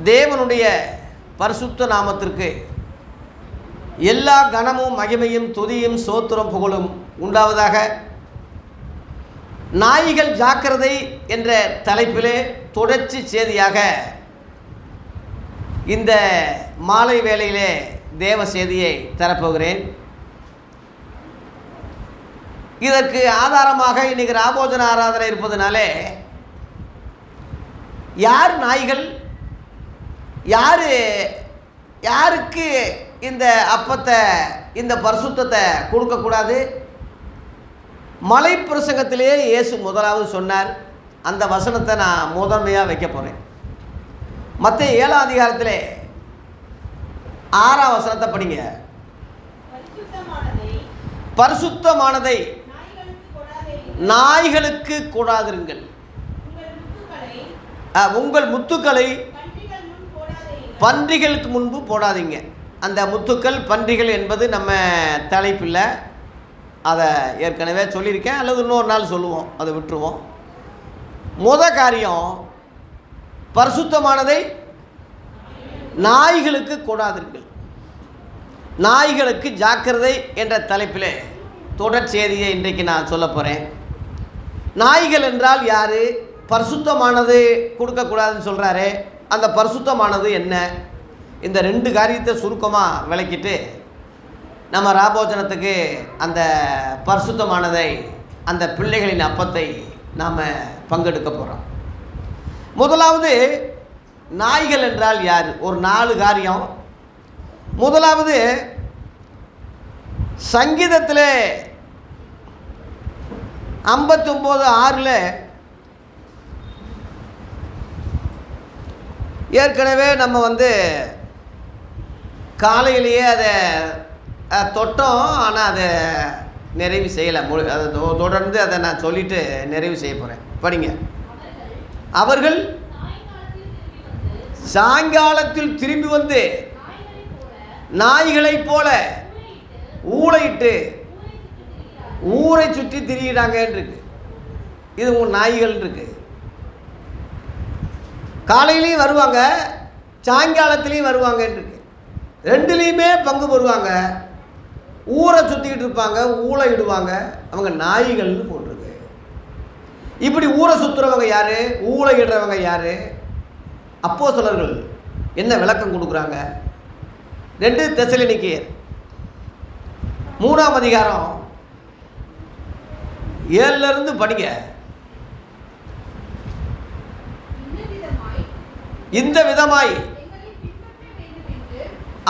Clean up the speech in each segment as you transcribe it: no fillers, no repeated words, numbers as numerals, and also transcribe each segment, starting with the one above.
தேவனுடைய பரிசுத்த நாமத்திற்கு எல்லா கனமும் மகிமையும் துதியும் சோத்திரம் புகழும் உண்டாவதாக. நாய்கள் ஜாக்கிரதை என்ற தலைப்பிலே தொடர்ச்சி செய்தியாக இந்த மாலை வேளையிலே தேவ செய்தியை தரப்போகிறேன். இதற்கு ஆதாரமாக இன்றைக்கி ராபோஜன ஆராதனை இருப்பதனாலே யார் நாய்கள், யாருக்கு இந்த அப்பத்தை இந்த பரிசுத்தத்தை கொடுக்கக்கூடாது? மலை பிரசங்கத்திலேயே இயேசு முதலாவது சொன்னார். அந்த வசனத்தை நான் முதன்மையாக வைக்க போகிறேன். மத்தேயு 7ஆம் அதிகாரத்திலே 6ஆம் வசனத்தை படிங்க. பரிசுத்தமானதை நாய்களுக்கு கொடாதிருங்கள், உங்கள் முத்துக்களை பன்றிகளுக்கு முன்பு போடாதீங்க. அந்த முத்துக்கள் பன்றிகள் என்பது நம்ம தலைப்பில், அதை ஏற்கனவே சொல்லியிருக்கேன், அல்லது இன்னொரு நாள் சொல்லுவோம், அதை விட்டுருவோம். காரியம் பரிசுத்தமானதை நாய்களுக்கு கொடாதீர்கள், நாய்களுக்கு ஜாக்கிரதை என்ற தலைப்பில் தொடர் செய்தியை இன்றைக்கு நான் சொல்ல போகிறேன். நாய்கள் என்றால் யார்? பரிசுத்தமானது கொடுக்கக்கூடாதுன்னு சொல்கிறாரு. அந்த பரிசுத்தமானது என்ன? இந்த ரெண்டு காரியத்தை சுருக்கமாக விளக்கிட்டு நம்ம ராபோஜனத்துக்கு அந்த பரிசுத்தமானதை, அந்த பிள்ளைகளின் அப்பத்தை நாம் பங்கெடுக்க போகிறோம். முதலாவது, நாய்கள் என்றால் யார்? ஒரு 4 காரியம். முதலாவது, சங்கீதத்தில் 59:6 ஏற்கனவே நம்ம காலையிலேயே அதை தொட்டோம், ஆனால் அதை நிறைவு செய்யலை. அதை தொடர்ந்து அதை நான் சொல்லிவிட்டு நிறைவு செய்ய போகிறேன். படிங்க. அவர்கள் சாயங்காலத்தில் திரும்பி வந்து நாய்களைப் போல ஊளையிட்டு ஊரை சுற்றி திரியிடாங்கன்னு இருக்கு. இது உங்கள் நாய்கள் இருக்கு. காலையிலையும் வருவாங்க, சாயங்காலத்துலேயும் வருவாங்கன்னு இருக்கு. ரெண்டுலேயுமே பங்கு பெறுவாங்க. ஊரை சுற்றிக்கிட்டு இருப்பாங்க, ஊளையிடுவாங்க. அவங்க நாய்கள்னு போட்டிருக்கு. இப்படி ஊரை சுற்றுறவங்க யார்? ஊளையிடுறவங்க யார்? அப்போஸ்தலர்கள் என்ன விளக்கம் கொடுக்குறாங்க? 2 தெசலோனிக்கேயர் 3ஆம் அதிகாரம் 7 படிங்க. இந்த விதமாய்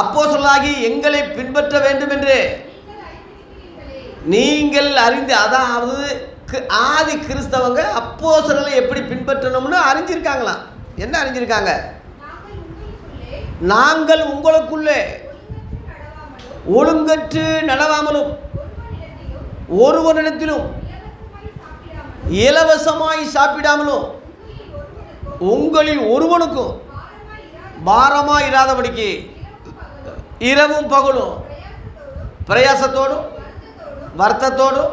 அப்போஸ்தலராகி எங்களை பின்பற்ற வேண்டும் என்று நீங்கள் அறிந்து, அதாவது ஆதி கிறிஸ்தவங்க அப்போஸ்தலர்களை எப்படி பின்பற்றணும்னு அறிஞ்சிருக்காங்களாம். என்ன அறிஞ்சிருக்காங்க? நாங்கள் உங்களுக்குள்ளே ஒழுங்கற்று நடவாமலும் ஒருவனிடத்திலும் இலவசமாய் சாப்பிடாமலும் உங்களில் ஒருவனுக்கும் பாரமாக இராதபடிக்கு இரவும் பகலும் பிரயாசத்தோடும் வருத்தத்தோடும்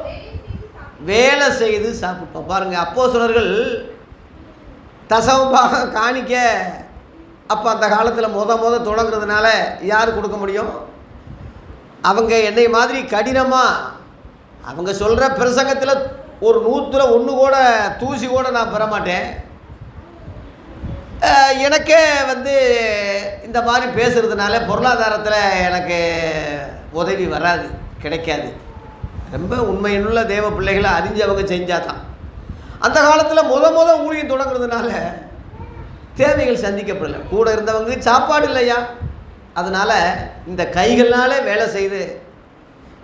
வேலை செய்து சாப்பிட்டோம். பாருங்கள், அப்போஸ்தலர்கள் தசமபாகம் காணிக்க அப்போ அந்த காலத்தில் முத தொடங்குறதுனால யார் கொடுக்க முடியும்? அவங்க என்னை மாதிரி கடினமாக அவங்க சொல்கிற பிரசங்கத்தில் ஒரு 100ல் 1 கூட தூசி கூட நான் பெற மாட்டேன். எனக்கே இந்த மாதிரி பேசுகிறதுனால பொருளாதாரத்தில் எனக்கு உதவி வராது, கிடைக்காது. ரொம்ப உண்மையினுள்ள தேவ பிள்ளைகளை அறிஞ்சவங்க செஞ்சாதான். அந்த காலத்தில் முத ஊழியம் தொடங்குறதுனால தேவைகள் சந்திக்கப்படலை. கூட இருந்தவங்க சாப்பாடு இல்லையா, அதனால் இந்த கைகள்னாலே வேலை செய்து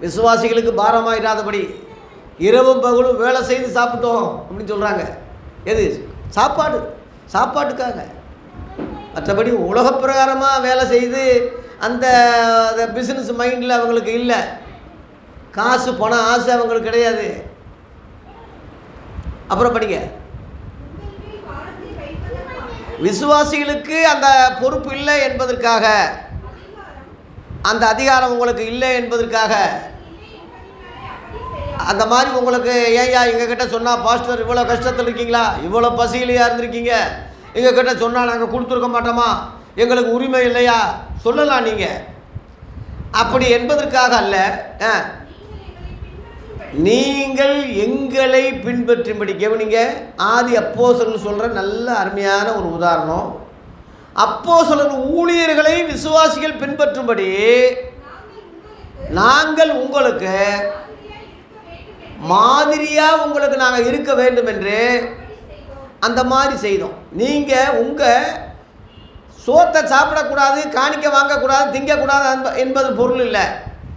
விசுவாசிகளுக்கு பாரமாக இராதபடி இரவும் பகலும் வேலை செய்து சாப்பிட்டோம் அப்படின்னு சொல்கிறாங்க. எது? சாப்பாட்டுக்காக. மற்றபடி உலக பிரகாரமாக வேலை செய்து அந்த பிஸ்னஸ் மைண்டில் அவங்களுக்கு இல்லை. காசு பணம் ஆசை அவங்களுக்கு கிடையாது. அப்புறம் படிங்க. விசுவாசிகளுக்கு அந்த பொறுப்பு இல்லை என்பதற்காக, அந்த அதிகாரம் உங்களுக்கு இல்லை என்பதற்காக, அந்த மாதிரி உங்களுக்கு ஏயா எங்ககிட்ட சொன்னால், பாஸ்டர் இவ்வளோ கஷ்டத்தில் இருக்கீங்களா, இவ்வளோ பசியிலையாக இருந்திருக்கீங்க, எங்கள் கிட்ட சொன்னால் நாங்கள் கொடுத்துருக்க மாட்டோமா, எங்களுக்கு உரிமை இல்லையா சொல்லலாம். நீங்கள் அப்படி என்பதற்காக அல்ல, நீங்கள் எங்களை பின்பற்றும்படி. கவனிங்க, ஆதி அப்போஸ்தலர் சொல்கிற நல்ல அருமையான ஒரு உதாரணம். அப்போஸ்தலர் ஊழியர்களை விசுவாசிகள் பின்பற்றும்படி நாங்கள் உங்களுக்கு மாதிரியாக உங்களுக்கு நாங்கள் இருக்க வேண்டும் என்று அந்த மாதிரி செய்தோம். நீங்கள் உங்கள் சோத்தை சாப்பிடக்கூடாது, காணிக்க வாங்கக்கூடாது, திங்கக்கூடாது என்பது பொருள் இல்லை.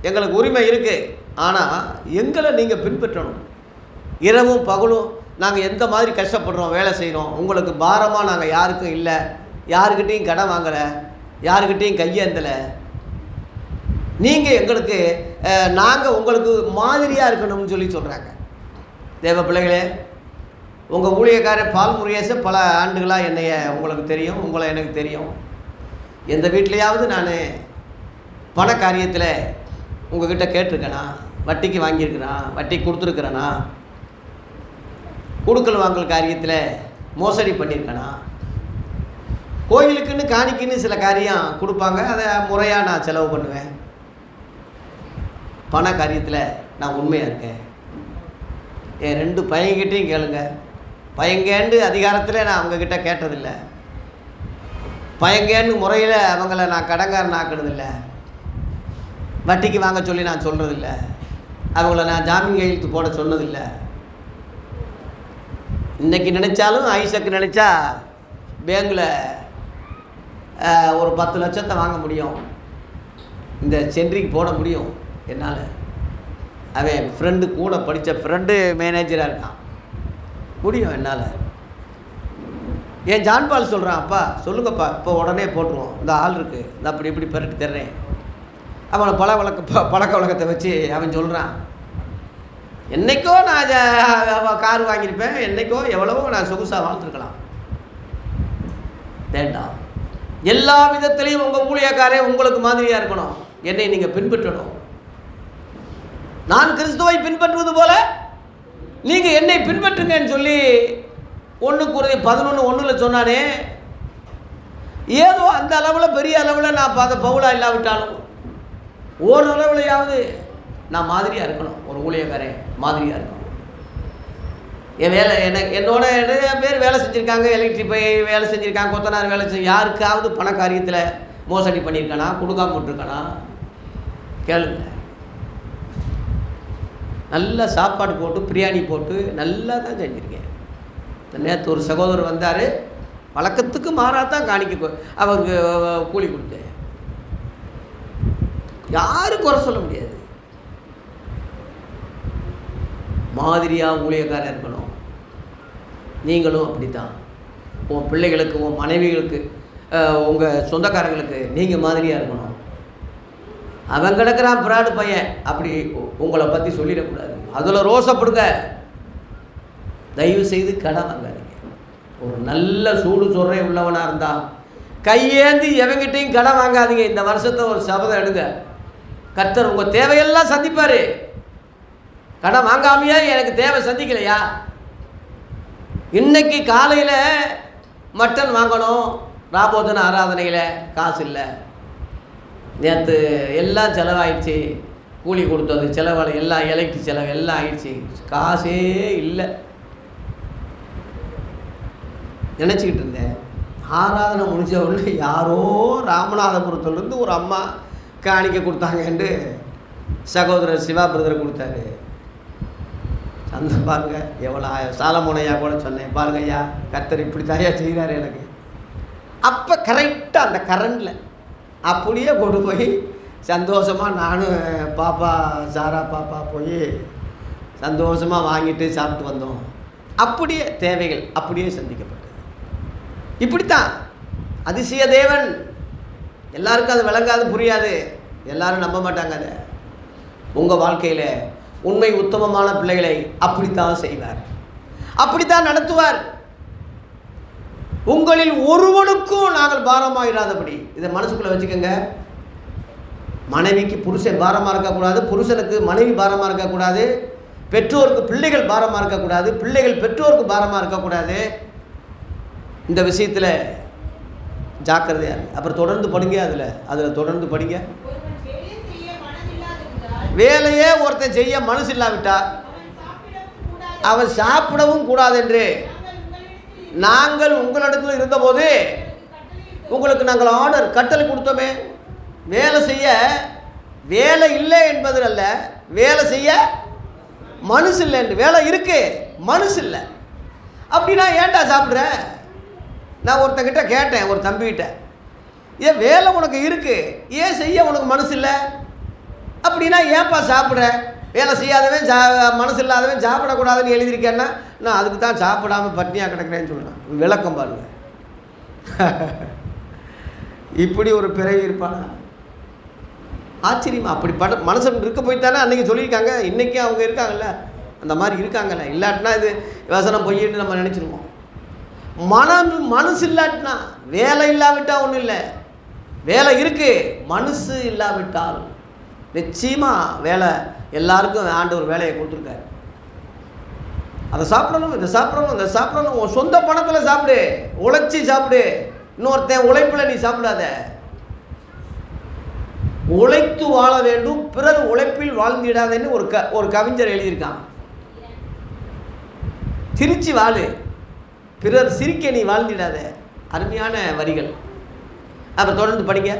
எங்களுக்கு உரிமை இருக்குது. ஆனால் எங்களை நீங்கள் பின்பற்றணும். இரவும் பகலும் நாங்கள் எந்த மாதிரி கஷ்டப்படுறோம், வேலை செய்கிறோம், உங்களுக்கு பாரமாக நாங்கள் யாருக்கும் இல்லை, யாருக்கிட்டையும் கடன் வாங்கலை, யாருக்கிட்டையும் கையேந்தலை. நீங்கள் எங்களுக்கு நாங்கள் உங்களுக்கு மாதிரியாக இருக்கணும்னு சொல்லி சொல்கிறாங்க. தேவ பிள்ளைகளே, உங்கள் ஊழியக்காரர் பால் முருகேச பல ஆண்டுகளாக என்னைய உங்களுக்கு தெரியும், உங்களை எனக்கு தெரியும். எந்த வீட்லையாவது நான் பண காரியத்தில் உங்கள்கிட்ட கேட்டிருக்கேனா, வட்டிக்கு வாங்கியிருக்கிறேனா, வட்டி கொடுத்துருக்குறேனா, கொடுக்கல் வாங்கல் காரியத்தில் மோசடி பண்ணியிருக்கேனா, கோயிலுக்குன்னு காணிக்குன்னு சில காரியம் கொடுப்பாங்க, அதை முறையாக நான் செலவு பண்ணுவேன். பண காரியத்தில் நான் உண்மையாக இருக்கேன். என் 2 பையன்கிட்டையும் கேளுங்க. பையங்கேண்டு அதிகாரத்தில் நான் அவங்கக்கிட்ட கேட்டதில்லை. பையங்கேண்டு முறையில் அவங்கள நான் கடங்காரன் ஆக்கினதில்லை. வட்டிக்கு வாங்க சொல்லி நான் சொல்கிறதில்லை. அவங்கள நான் ஜாமீன் கையெழுத்து போட சொன்னதில்லை. இன்றைக்கி நினச்சாலும் ஐசக்கு நினச்சா பேங்கில் ஒரு 10 லட்சத்தை வாங்க முடியும், இந்த சென்ட்ரிக்கு போட முடியும் என்னால். அவன் ஃப்ரெண்டு, கூட படித்த ஃப்ரெண்டு மேனேஜராக இருக்கான், முடியும் என்னால். என் ஜான்பால் சொல்கிறான், அப்பா சொல்லுங்கப்பா, இப்போ உடனே போட்டுருவோம், இந்த ஆள் இருக்குது, இந்த அப்படி இப்படி பெருட்டு தர்றேன். அவனை பழக்க வழக்கத்தை வச்சு அவன் சொல்கிறான், என்றைக்கோ நான் கார் வாங்கியிருப்பேன், என்றைக்கோ எவ்வளவோ நான் சொகுசாக வாழ்ந்துருக்கலாம். வேண்டாம். எல்லா விதத்துலேயும் உங்கள் ஊழியக்காரே உங்களுக்கு மாதிரியாக இருக்கணும். என்னை நீங்கள் பின்பற்றணும். நான் கிறிஸ்துவை பின்பற்றுவது போல நீங்கள் என்னை பின்பற்றுங்கன்னு சொல்லி 1 Corinthians 11:1 சொன்னானே. ஏதோ அந்த அளவில் பெரிய அளவில் நான் பார்த்த பவுலா இல்லாவிட்டாலும் ஒரு அளவுலையாவது நான் மாதிரியாக இருக்கணும். ஒரு ஊழியக்காரன் மாதிரியாக இருக்கணும். என் வேலை என்னோட நிறைய பேர் வேலை செஞ்சுருக்காங்க, எலக்ட்ரிக் போய் வேலை செஞ்சுருக்காங்க, கொத்தனார் வேலை செஞ்சு, யாருக்காவது பண காரியத்தில் மோசடி பண்ணியிருக்கானா, கொடுக்காம விட்டுருக்கானா கேளுங்க. நல்லா சாப்பாடு போட்டு பிரியாணி போட்டு நல்லா தான் செஞ்சுருக்கேன். நேற்று ஒரு சகோதரர் வந்தார், வழக்கத்துக்கு மாறாதான் காணிக்க அவருக்கு கூலி கொடுத்தேன். யாரும் குறை சொல்ல முடியாது. மாதிரியாக ஊழியக்காரர் இருக்கணும். நீங்களும் அப்படி தான். உன் பிள்ளைகளுக்கு, உன் மனைவிகளுக்கு, உங்கள் சொந்தக்காரங்களுக்கு நீங்கள் மாதிரியாக இருக்கணும். அவன் கிடக்கிறான் பிராடு பையன், அப்படி உங்களை பற்றி சொல்லிடக்கூடாது. அதில் ரோசப்படுங்க. தயவு செய்து கடன் வாங்காதீங்க. ஒரு நல்ல சூடு சொல்றே உள்ளவனாக இருந்தால் கையேந்தி எவங்கிட்டையும் கடன் வாங்காதீங்க. இந்த வருஷத்தை ஒரு சபதம் எடுங்க. கர்த்தர் உங்கள் தேவையெல்லாம் சந்திப்பார். கடன் வாங்காமையா எனக்கு தேவை சந்திக்கலையா? இன்னைக்கு காலையில் மட்டன் வாங்கணும், ராபோதன ஆராதனையில் காசு இல்லை. நேற்று எல்லாம் செலவாயிடுச்சு, கூலி கொடுத்தது செலவு எல்லாம், எலக்ட்ரிக் செலவு எல்லாம் ஆயிடுச்சு, காசே இல்லை. நினச்சிக்கிட்டு இருந்தேன். ஆராதனை முடிஞ்ச உடனே யாரோ ராமநாதபுரத்துலேருந்து ஒரு அம்மா காணிக்க கொடுத்தாங்கன்ட்டு சகோதரர் சிவா பிரதர் கொடுத்தாரு. அந்த பாருங்க எவ்வளோ சாலமோனையா கூட சொன்னேன், பாருங்க ஐயா கர்த்தர் இப்படி தாயா செய்கிறாரு எனக்கு. அப்போ கரெக்டாக அந்த கரண்டில் அப்படியே கொண்டு போய் சந்தோஷமாக நானும் பாப்பா சாரா பாப்பா போய் சந்தோஷமாக வாங்கிட்டு சாப்பிட்டு வந்தோம். அப்படியே தேவைகள் அப்படியே சந்திக்கப்பட்டது. இப்படித்தான் அதிசய தேவன். எல்லாருக்கும் அது விளங்காது, புரியாது, எல்லாரும் நம்ப மாட்டாங்க. அதை உங்கள் வாழ்க்கையில் உண்மை உத்தமமான பிள்ளைகளை அப்படித்தான் செய்வார், அப்படித்தான் நடத்துவார். உங்களில் ஒருவனுக்கும் நாங்கள் பாரமாயிராதபடி. இதை மனசுக்குள்ளே வச்சுக்கோங்க. மனைவிக்கு புருஷன் பாரமாக இருக்கக்கூடாது, புருஷனுக்கு மனைவி பாரமாக இருக்கக்கூடாது, பெற்றோருக்கு பிள்ளைகள் பாரமாக இருக்கக்கூடாது, பிள்ளைகள் பெற்றோருக்கு பாரமாக இருக்கக்கூடாது. இந்த விஷயத்தில் ஜாக்கிரதையாக இருக்குது. அப்புறம் தொடர்ந்து படிங்க, அதில் தொடர்ந்து படிங்க. வேலையே ஒருத்தன் செய்ய மனசு இல்லாவிட்டா அவன் சாப்பிடவும் கூடாது என்று நாங்கள் உங்களிடத்தில் இருந்தபோது உங்களுக்கு நாங்கள் ஆர்டர் கட்டளை கொடுத்தோமே. வேலை செய்ய வேலை இல்லை என்பது அல்ல, வேலை செய்ய மனசு இல்லை என்று. வேலை இருக்கு, மனசு இல்லை. அப்படின்னா ஏன்டா சாப்பிட்ற? நான் ஒருத்தங்கிட்ட கேட்டேன், ஒரு தம்பிக்கிட்ட, ஏன் வேலை உனக்கு இருக்கு, ஏன் செய்ய உனக்கு மனசு இல்லை? அப்படின்னா ஏன்ப்பா சாப்பிட்ற? வேலை செய்யாதவன் மனசு இல்லாதவன் சாப்பிடக்கூடாதுன்னு எழுதியிருக்கேன்னா நான் அதுக்கு தான் சாப்பிடாமல் பட்னியாக கிடக்கிறேன்னு சொல்கிறேன். விளக்கம் பாருங்க. இப்படி ஒரு பிறவி இருப்பானா? ஆச்சரியமா? அப்படி மனுஷன் இருக்க போய்த்தானே அன்றைக்கி சொல்லியிருக்காங்க. இன்றைக்கி அவங்க இருக்காங்கல்ல, அந்த மாதிரி இருக்காங்கல்ல. இல்லாட்டினா இது வசனம் பொய்யின்னு நம்ம நினச்சிருவோம். மனசு இல்லாட்டினா, வேலை இல்லாவிட்டால் ஒன்றும் இல்லை, வேலை இருக்குது, மனசு இல்லாவிட்டால் நிச்சயமாக வேலை எல்லாருக்கும் ஆண்டவர் வேலையை கொடுத்துருக்காரு. அதை சாப்பிடணும், இதை சாப்பிடணும், இதை சாப்பிடணும். உன் சொந்த பணத்தில் சாப்பிடு, உழைச்சி சாப்பிடு. இன்னொருத்தன் உழைப்பில் நீ சாப்பிடாத. உழைத்து வாழ வேண்டும், பிறர் உழைப்பில் வாழ்ந்திடாதேன்னு ஒரு கவிஞர் எழுதியிருக்கான். சிரிச்சு வாழு, பிறர் சிரிக்க நீ வாழ்ந்திடாத. அருமையான வரிகள். அப்போ தொடர்ந்து படிங்க.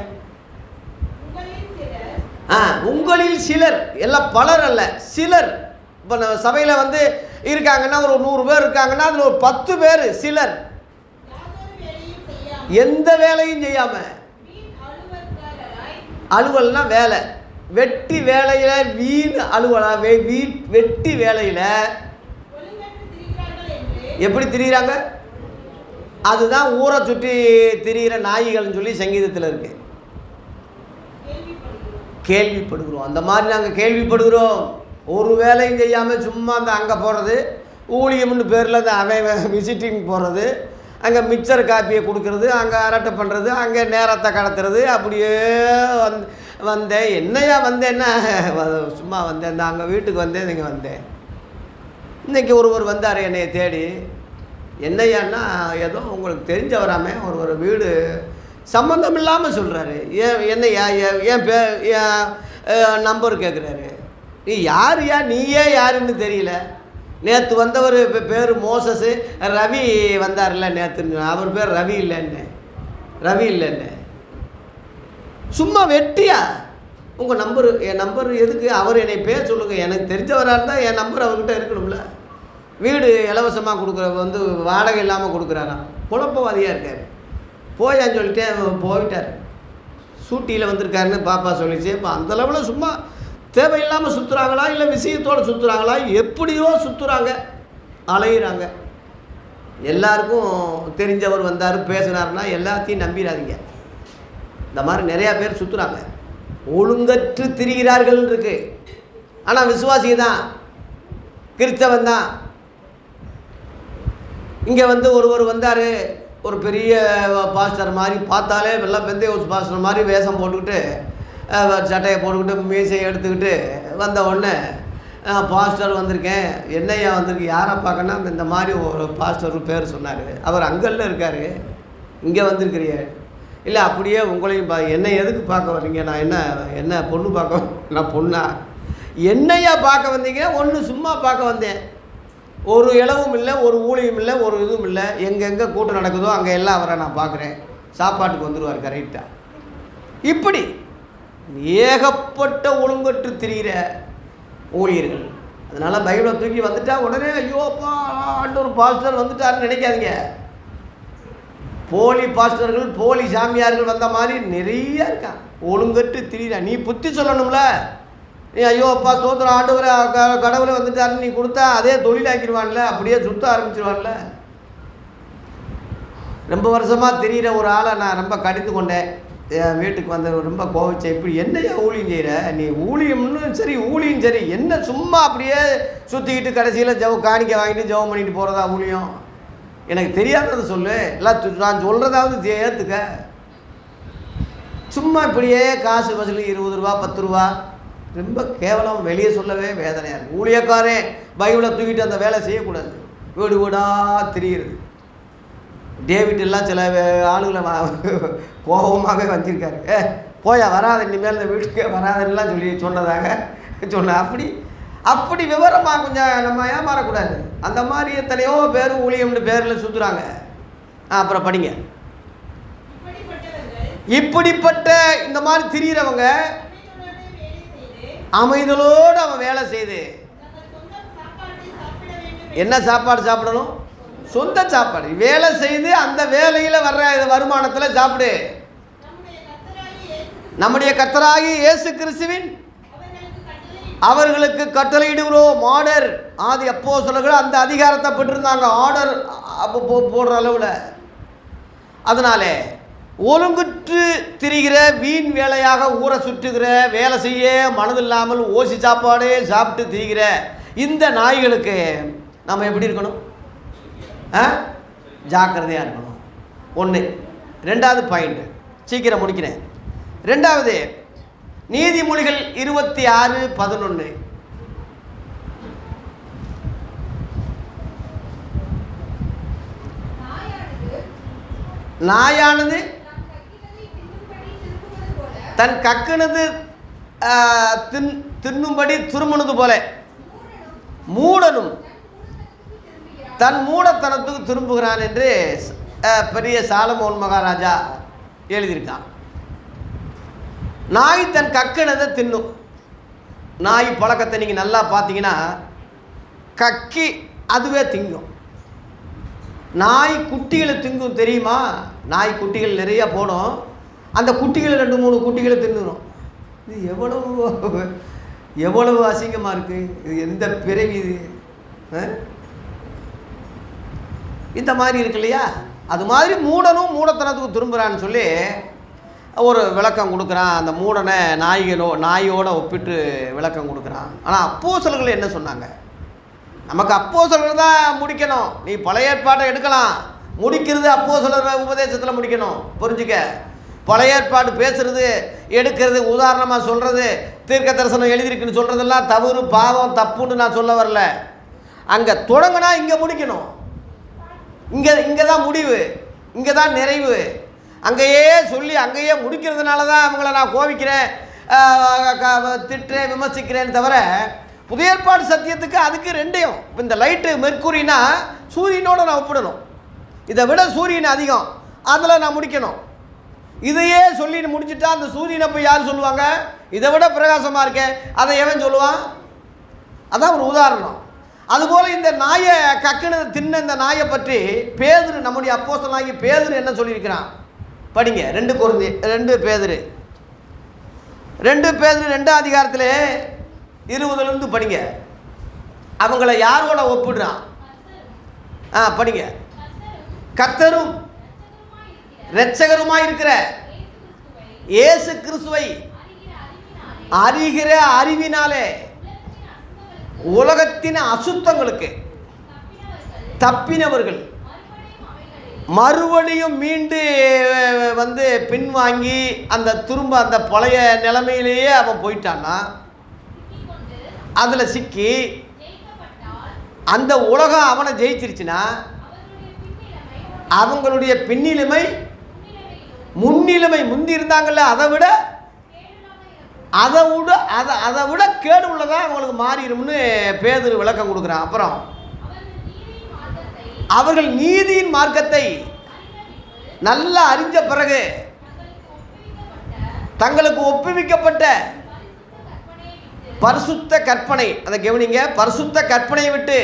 உங்களில் சிலர், எல்லாம் பலர் அல்ல, சிலர். இப்போ நம்ம சபையில் வந்து இருக்காங்கன்னா ஒரு 100 பேர் இருக்காங்கன்னா அதில் ஒரு 10 பேர் சிலர் எந்த வேலையும் செய்யாம, அலுவல்னா வேலை, வெட்டி வேலையில் வீண் அலுவலா, வெட்டி வேலையில் எப்படி திரிகிறாங்க? அதுதான் ஊரை சுற்றி திரிகிற நாய்கள்னு சொல்லி சங்கீதத்தில் இருக்கு. கேள்விப்படுகிறோம், அந்த மாதிரி நாங்கள் கேள்விப்படுகிறோம். ஒரு வேலையும் செய்யாமல் சும்மா அந்த அங்கே போகிறது, ஊழியம்னு பேரில் அந்த அவன் விசிட்டிங் போகிறது, அங்கே மிக்சர் காப்பியை கொடுக்கறது, அங்கே அரட்டை பண்ணுறது, அங்கே நேரத்தை கடத்துறது. அப்படியே வந்தேன். என்னையா வந்தேன்னா சும்மா வந்தேன், இந்த அங்கே வீட்டுக்கு வந்தேன், இங்கே வந்தேன். இன்றைக்கி ஒருவர் வந்தார் என்னையை தேடி. என்னையான்னா ஏதோ உங்களுக்கு தெரிஞ்சவராமே ஒரு வீடு சம்மந்தம் இல்லாமல் சொல்கிறாரு. என்னையா என் என் நம்பர் கேட்குறாரு. நீ யாருயா, நீயே யாருன்னு தெரியல. நேற்று வந்தவர் பேர் மோசஸு, ரவி வந்தார்ல நேற்றுன்னு, அவர் பேர் ரவி இல்லைன்னு. சும்மா வெட்டியா உங்கள் நம்பரு, என் நம்பர் எதுக்கு? அவர் என்னை பேர் சொல்லுங்கள், எனக்கு தெரிஞ்சவராக இருந்தால் என் நம்பர் அவர்கிட்ட இருக்கணும்ல. வீடு இலவசமாக கொடுக்குற வந்து வாடகை இல்லாமல் கொடுக்குறாராம். குழப்பவாதியாக இருக்கார். போயான்னு சொல்லிட்டு போயிட்டார். சூட்டியில் வந்திருக்காருன்னு பாப்பா சொல்லிச்சு. இப்போ அந்தளவில் சும்மா தேவையில்லாமல் சுற்றுறாங்களா, இல்லை விஷயத்தோடு சுற்றுறாங்களா, எப்படியோ சுற்றுறாங்க, அலையிறாங்க. எல்லாருக்கும் தெரிஞ்சவர் வந்தார் பேசுனாருன்னா எல்லாத்தையும் நம்பிடாதீங்க. இந்த மாதிரி நிறையா பேர் சுற்றுறாங்க. ஒழுங்கற்று திரிகிறார்கள் இருக்கு. ஆனால் விசுவாசி தான், கிறிஸ்தவன் தான். இங்கே வந்து ஒருவர் வந்தார், ஒரு பெரிய பாஸ்டர் மாதிரி, பார்த்தாலே எல்லாம் பெந்தேகோஸ்து பாஸ்டர் மாதிரி வேஷம் போட்டுக்கிட்டு, சட்டையை போட்டுக்கிட்டு, மீசையை எடுத்துக்கிட்டு வந்த உடனே, பாஸ்டர் வந்திருக்கேன். என்னையா வந்திருக்கு, யாரை பார்க்கன்னா இந்த மாதிரி ஒரு பாஸ்டர் பேர் சொன்னார். அவர் அங்கல்ல இருக்கார், இங்கே வந்திருக்கிறிய? இல்லை அப்படியே உங்களையும் என்னை எதுக்கு பார்க்க வர்றீங்க? நான் என்ன பொண்ணு பார்க்க? நான் பொண்ணா? என்னையா பார்க்க வந்தீங்க? ஒன்று சும்மா பார்க்க வந்தேன். ஒரு இளவும் இல்லை, ஒரு ஊழியும் இல்லை, ஒரு இதுவும் இல்லை. எங்கெங்கே கூட்டம் நடக்குதோ அங்கே எல்லாம் அவரை நான் பார்க்குறேன். சாப்பாட்டுக்கு வந்துடுவார் கரெக்டாக. இப்படி ஏகப்பட்ட ஒழுங்கற்று திரிகிற ஊழியர்கள். அதனால் பைபிளை தூக்கி வந்துட்டா உடனே ஐயோப்பா ஆண்டவர் பாஸ்டர் வந்துட்டாருன்னு நினைக்காதீங்க. போலி பாஸ்டர்கள், போலி சாமியார்கள் வந்த மாதிரி நிறைய இருக்கான். ஒழுங்கற்று திரிகிற. நீ புத்தி சொல்லணும்ல. நீ ஐயோ அப்பா ஸ்தோத்திரம் ஆண்டவரை கடவுளை வந்துட்டாருன்னு நீ கொடுத்தா அதே தொழிலாக்கிடுவான்ல, அப்படியே சுத்த ஆரம்பிச்சிடுவான்ல. ரொம்ப வருஷமாக தெரிகிற ஒரு ஆளை நான் ரொம்ப கடிந்து கொண்டேன். என் வீட்டுக்கு வந்து ரொம்ப கோவிச்சேன். இப்படி என்னையா ஊழியம் செய்கிற நீ? ஊழியம்னு சரி, ஊழியம் சரி, என்ன சும்மா அப்படியே சுற்றிக்கிட்டு கடைசியில் காணிக்க வாங்கிட்டு ஜெபம் பண்ணிட்டு போகிறதா ஊழியம்? எனக்கு தெரியாதது சொல்லு, எல்லாம் நான் சொல்கிறதாவது ஏற்றுக்க. சும்மா இப்படியே காசு வசூல் 20 ரூபா 10 ரூபா, ரொம்ப கேவலம். வெளியே சொல்லவே வேதனையாக இருக்குது. ஊழியக்காரே பைபிளை தூக்கிட்டு அந்த வேலை செய்யக்கூடாது. வீடு வீடாக திரிகிறது. டேவிட் எல்லாம் சில ஆளுகளை கோபமாகவே வந்திருக்காரு. போயா வராத, இனிமேல் இந்த வீட்டுக்கே வராதுன்னெலாம் சொன்னதாக அப்படி விவரமாக கொஞ்சம் நம்ம ஏமாறக்கூடாது. அந்த மாதிரி எத்தனையோ பேர் ஊழியம்னு பேரில் சுற்றுறாங்க. அப்புறம் படிங்க. இப்படிப்பட்ட இந்த மாதிரி திரியிறவங்க அமைதலோடு அவன் வேலை செய்து என்ன சாப்பாடு சாப்பிடணும்? சொந்த சாப்பாடு. வேலை செய்து அந்த வேலையில் வர்ற வருமானத்தில் சாப்பிடு. நம்முடைய கர்த்தராகிய இயேசு கிறிஸ்துவின் அவர்களுக்கு கட்டளையிடுகிறோம். ஆர்டர். ஆதி அப்போஸ்தலர்கள் அந்த அதிகாரத்தை பெற்றிருந்தாங்க, ஆர்டர் போடுற அளவில். அதனால ஒழுங்குற்று திரிகிற வீண் வேலையாக ஊரை சுற்றுகிற, வேலை செய்ய மனதில்லாமல் ஓசி சாப்பாடே சாப்பிட்டு திரிகிற இந்த நாய்களுக்கு நம்ம எப்படி இருக்கணும்? ஜாக்கிரதையாக இருக்கணும். ஒன்று. ரெண்டாவது பாயிண்ட், சீக்கிரம் முடிக்கிறேன். ரெண்டாவது, நீதிமொழிகள் 26:11. நாயானது தன் கக்கினது தின்னும்படி திரும்பினது போல மூடனும் தன் மூடத்தனத்துக்கு திரும்புகிறான் என்று பெரிய சாலமோன் மகாராஜா எழுதியிருக்கான். நாய் தன் கக்கினதை தின்னும். நாய் பழக்கத்தை நீங்கள் நல்லா பார்த்தீங்கன்னா கக்கி அதுவே திங்கும். நாய் குட்டிகளை திங்கும் தெரியுமா? நாய் குட்டிகள் நிறையா போடும், அந்த குட்டிகள் 2-3 குட்டிகளை தின்னுடும். இது எவ்வளவு அசிங்கமாக இருக்குது. இது எந்த பிறவி இது? இந்த மாதிரி இருக்கு இல்லையா? அது மாதிரி மூடனும் மூடத்தனத்துக்கு திரும்புகிறான்னு சொல்லி ஒரு விளக்கம் கொடுக்குறான். அந்த மூடனை நாயோட ஒப்பிட்டு விளக்கம் கொடுக்குறான். ஆனால் அப்போஸ்தலர்கள் என்ன சொன்னாங்க? நமக்கு அப்போஸ்தலர்கள் தான் முடிக்கணும். நீ பழைய ஏற்பாட்டை எடுக்கலாம், முடிக்கிறது அப்போஸ்தலர் உபதேசத்தில் முடிக்கணும். புரிஞ்சுக்க. பழைய ஏற்பாடு பேசுறது எடுக்கிறது உதாரணமாக சொல்கிறது தீர்க்க தரிசனம் எழுதியிருக்குன்னு சொல்கிறதெல்லாம் தவறு, பாவம், தப்புன்னு நான் சொல்ல வரல. அங்கே தொடங்கினா இங்கே முடிக்கணும். இங்கே தான் முடிவு, இங்கே தான் நிறைவு. அங்கேயே சொல்லி அங்கேயே முடிக்கிறதுனால தான் அவங்கள நான் கோபிக்கிறேன், திட்டுறேன், விமர்சிக்கிறேன்னு தவிர புதிய ஏற்பாடு சத்தியத்துக்கு அதுக்கு ரெண்டையும். இப்போ இந்த லைட்டு மெர்க்குரினா சூரியனோடு நான் ஒப்பிடணும். இதை விட சூரியன் அதிகம், அதில் நான் முடிக்கணும். இதையே சொல்லி முடிச்சுட்டா அந்த சூரியனை போய் யார் சொல்லுவாங்க? இதை விட பிரகாசமாக இருக்கேன், அதை எவன் சொல்லுவான்? அதான் ஒரு உதாரணம். அதுபோல் இந்த நாயை கக்கினது தின்ன இந்த நாயை பற்றி பேதுரு, நம்முடைய அப்போஸ்தலனாகிய பேதுரு என்ன சொல்லியிருக்கிறான்? படிங்க. 2 பேதுரு 2 அதிகாரத்தில் 20 படிங்க. அவங்கள யாரோட ஒப்பிடுறான்? படிங்க. கர்த்தரும் இரட்சகருமாய் இருக்கிற இயேசு கிறிஸ்துவை அறிகிற அறிவினாலே உலகத்தின் அசுத்தங்களுக்கு தப்பினவர்கள் மறுபடியும் மீண்டு பின்வாங்கி திரும்ப அந்த பழைய நிலைமையிலேயே அவன் போயிட்டான்னா, அதில் சிக்கி அந்த உலகம் அவனை ஜெயிச்சிருச்சுன்னா அவங்களுடைய பின்னிலைமை முன்னிலைமை முந்தி இருந்தாங்கல்ல அதை விட கேடு உள்ளதாக அவங்களுக்கு மாறிடும்னு பேதுரு விளக்கம் கொடுக்குறான். அப்புறம் அவர்கள் நீதியின் மார்க்கத்தை நல்லா அறிஞ்ச பிறகு தங்களுக்கு ஒப்புவிக்கப்பட்ட பரிசுத்த கற்பனை, அதை கவனிங்க, பரிசுத்த கற்பனையை விட்டு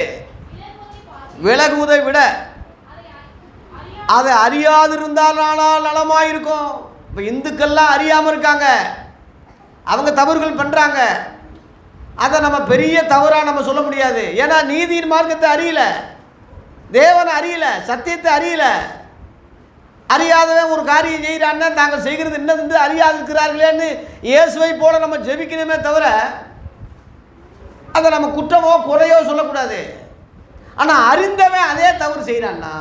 விலகுவதை விட அதை அறியாதிருந்தால் நலமாயிருக்கும். இப்போ இந்துக்கள்லாம் அறியாமல் இருக்காங்க, அவங்க தவறுகள் பண்ணுறாங்க. அதை நம்ம பெரிய தவறாக நம்ம சொல்ல முடியாது. ஏன்னா நீதியின் மார்க்கத்தை அறியல, தேவனை அறியல, சத்தியத்தை அறியல. அறியாதவன் ஒரு காரியம் செய்கிறான்னா தாங்கள் செய்கிறது என்னது அறியாதிருக்கிறார்களேன்னு இயேசுவை போல நம்ம ஜெபிக்கணுமே தவிர அதை நம்ம குற்றமோ குறையோ சொல்லக்கூடாது. ஆனால் அறிந்தவன் அதே தவறு செய்கிறான்னா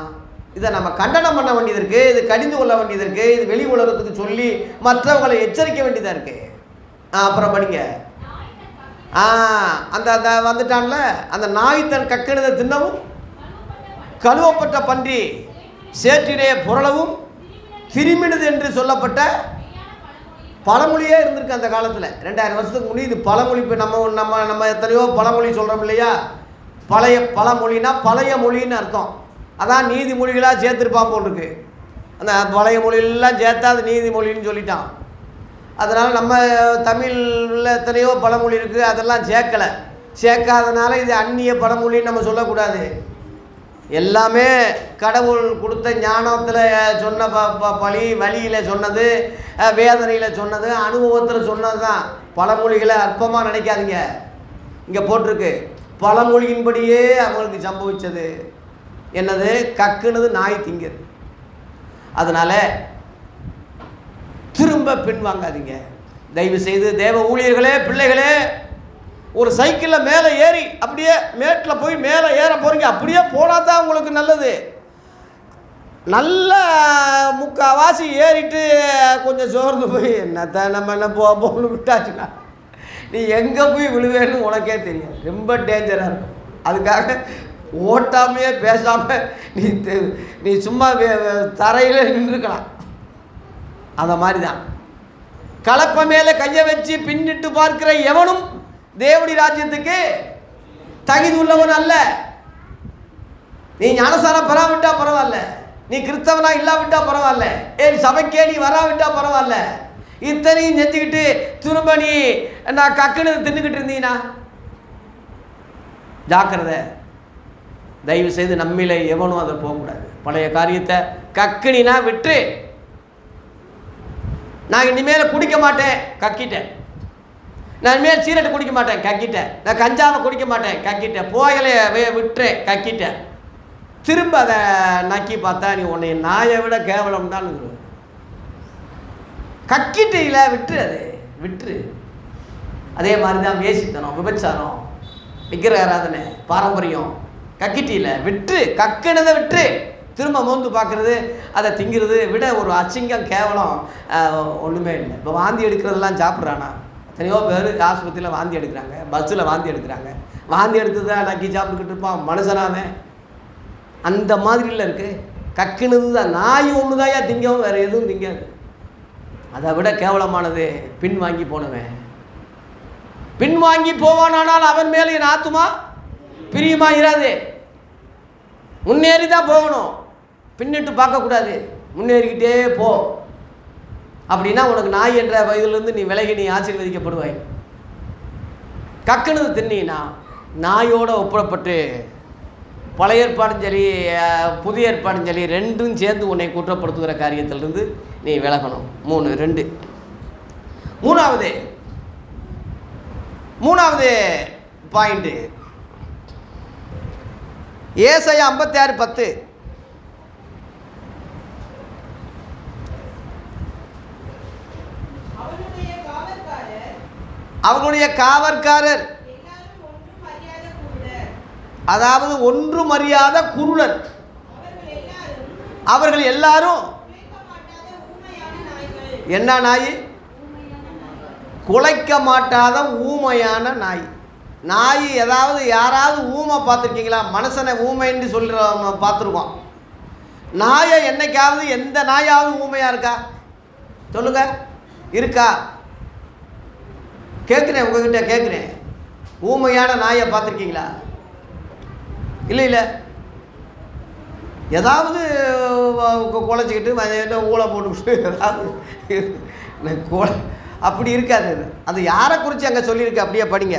இதை நம்ம கண்டனம் பண்ண வேண்டியது இருக்குது, இது கடிந்து கொள்ள வேண்டியது இருக்குது, இது வெளி உலகத்துக்கு சொல்லி மற்றவங்களை எச்சரிக்க வேண்டியதாக இருக்குது. அப்புறம் படிங்க. அந்த வந்துட்டான்ல, அந்த நாய் தன் கக்கினதை தின்னவும் கழுவப்பட்ட பன்றி சேற்றிலே புரளவும் திரும்பினது என்று சொல்லப்பட்ட பழமொழியே இருந்திருக்கு அந்த காலத்தில். 2000 வருஷத்துக்கு முன்னாடி இது பழமொழி. இப்போ நம்ம எத்தனையோ பழமொழி சொல்கிறோம் இல்லையா? பழைய பழமொழினா பழைய மொழின்னு அர்த்தம். அதான் நீதிமொழிகளாக சேர்த்துருப்பான் போட்டிருக்கு. அந்த பழைய மொழியெல்லாம் சேர்த்தா அது நீதிமொழின்னு சொல்லிட்டான். அதனால் நம்ம தமிழில் எத்தனையோ பழமொழி இருக்குது, அதெல்லாம் சேர்க்காதனால இது அந்நிய பழமொழின்னு நம்ம சொல்லக்கூடாது. எல்லாமே கடவுள் கொடுத்த ஞானத்தில் சொன்ன வழியில் சொன்னது, வேதனையில் சொன்னது, அனுபவத்தில் சொன்னது தான். பழமொழிகளை அற்பமாக நினைக்காதீங்க. இங்கே போட்டிருக்கு பழமொழியின்படியே அவங்களுக்கு சம்பவிச்சது. என்னது? கக்குனது நாய் திங்கிறது. அதனால் திரும்ப பின்வாங்காதீங்க தயவு செய்து. தேவ ஊழியர்களே, பிள்ளைகளே, ஒரு சைக்கிளில் மேலே ஏறி அப்படியே மேட்டில் போய் மேலே ஏற போகிறீங்க. அப்படியே போனால் தான் உங்களுக்கு நல்லது. நல்ல முக்கால்வாசி ஏறிட்டு கொஞ்சம் சோர்ந்து போய் என்னத்த நம்ம என்ன போகணும்னு விட்டாச்சுன்னா நீ எங்கே போய் விழுவேன்னு உனக்கே தெரியும். ரொம்ப டேஞ்சராக இருக்கும். அதுக்காக ஓட்டாமையே பேசாமல் நீ சும்மா தரையில் நின்றுக்கலாம். அந்த மாதிரி தான் கலப்பை மேலே கையை வச்சு பின்னிட்டு பார்க்கிற எவனும் தேவனுடைய ராஜ்யத்துக்கு தகுதி உள்ளவன் அல்ல. நீ ஞானசாரம் பெறாவிட்டா பரவாயில்ல, நீ கிறிஸ்தவனா இல்லாவிட்டா பரவாயில்ல, சபைக்கே நீ வராவிட்டா பரவாயில்ல, இத்தனையும் செஞ்சுக்கிட்டு திரும்ப நீ நான் கக்குன்னு தின்னுக்கிட்டு இருந்தீங்கன்னா ஜாக்கிரதை. தயவு செய்து நம்மில எவனும் அதை போகக்கூடாது. பழைய காரியத்தை கக்குனினா விட்டு, நான் இனிமேல் குடிக்க மாட்டேன் கக்கிட்டேன், நான் இனிமேல் சீரட்டை குடிக்க மாட்டேன் கக்கிட்டேன், நான் கஞ்சாவை குடிக்க மாட்டேன் கக்கிட்டேன், புகையிலையை விட்டுறேன் கக்கிட்டேன். திரும்ப அதை நக்கி பார்த்தா நீ உன்னை நாயை விட கேவலம் தான். கக்கிட்டையில் விட்டுரு, அது விட்டுரு. அதே மாதிரி தான் வேசித்தனம், விபச்சாரம், விக்கிரக ஆராதனை, பாரம்பரியம், கக்கிட்டியில் விட்டு, கக்கினதை விட்டு திரும்ப மோந்து பார்க்குறது, அதை திங்கிறது விட ஒரு அசிங்கம் கேவலம் ஒன்றுமே இல்லை. இப்போ வாந்தி எடுக்கிறதெல்லாம் சாப்பிட்றானா? எத்தனையோ பேர் ஆஸ்பத்திரியில் வாந்தி எடுக்கிறாங்க, பஸ்ஸில் வாந்தி எடுக்கிறாங்க. வாந்தி எடுத்து தான் நக்கி சாப்பிட்டுக்கிட்டு இருப்பான் மனுஷனாவே. அந்த மாதிரியில் இருக்குது. கக்கினது தான். நாய் ஒன்று தான் திங்கவும், வேறு எதுவும் திங்காது. அதை விட கேவலமானது பின்வாங்கி போனவன். பின்வாங்கி போவானால் அவன் மேலே என் ஆத்துமா பிரியமாக இராது. முன்னேறி தான் போகணும், பின்னிட்டு பார்க்கக்கூடாது. முன்னேறிக்கிட்டே போ. அப்படின்னா உனக்கு நாய் என்ற வயதிலிருந்து நீ விலகி நீ ஆசீர்வதிக்கப்படுவாய். கக்குனது தின்னா நாயோடு ஒப்பிடப்பட்டு பழைய ஏற்பாடும் சரி புதிய ஏற்பாடும் சரி ரெண்டும் சேர்ந்து உன்னை குற்றப்படுத்துகிற காரியத்திலிருந்து நீ விலகணும். 2 மூணாவது பாயிண்ட்டு ஏசாயா 56:10. அவனுடைய காவற்காரர், அதாவது ஒன்றும் அறியாத குருடர், அவர்கள் எல்லாரும் என்ன நாய்? குலைக்க மாட்டாத ஊமையான நாய். நாய் ஏதாவது யாராவது ஊமை பார்த்துருக்கீங்களா? மனுஷனை ஊமைன்னு சொல்கிற பார்த்துருக்கோம். நாயை என்னைக்காவது எந்த நாயாவது ஊமையாக இருக்கா? சொல்லுங்க, இருக்கா? கேட்குறேன், உங்ககிட்ட கேட்குறேன். ஊமையான நாயை பார்த்துருக்கீங்களா? இல்லை. ஏதாவது குலைச்சிக்கிட்டு ஊழை போட்டுக்கிட்டு ஏதாவது அப்படி இருக்காது. அது யாரை குறித்து அங்கே சொல்லியிருக்கு? அப்படியே படிங்க.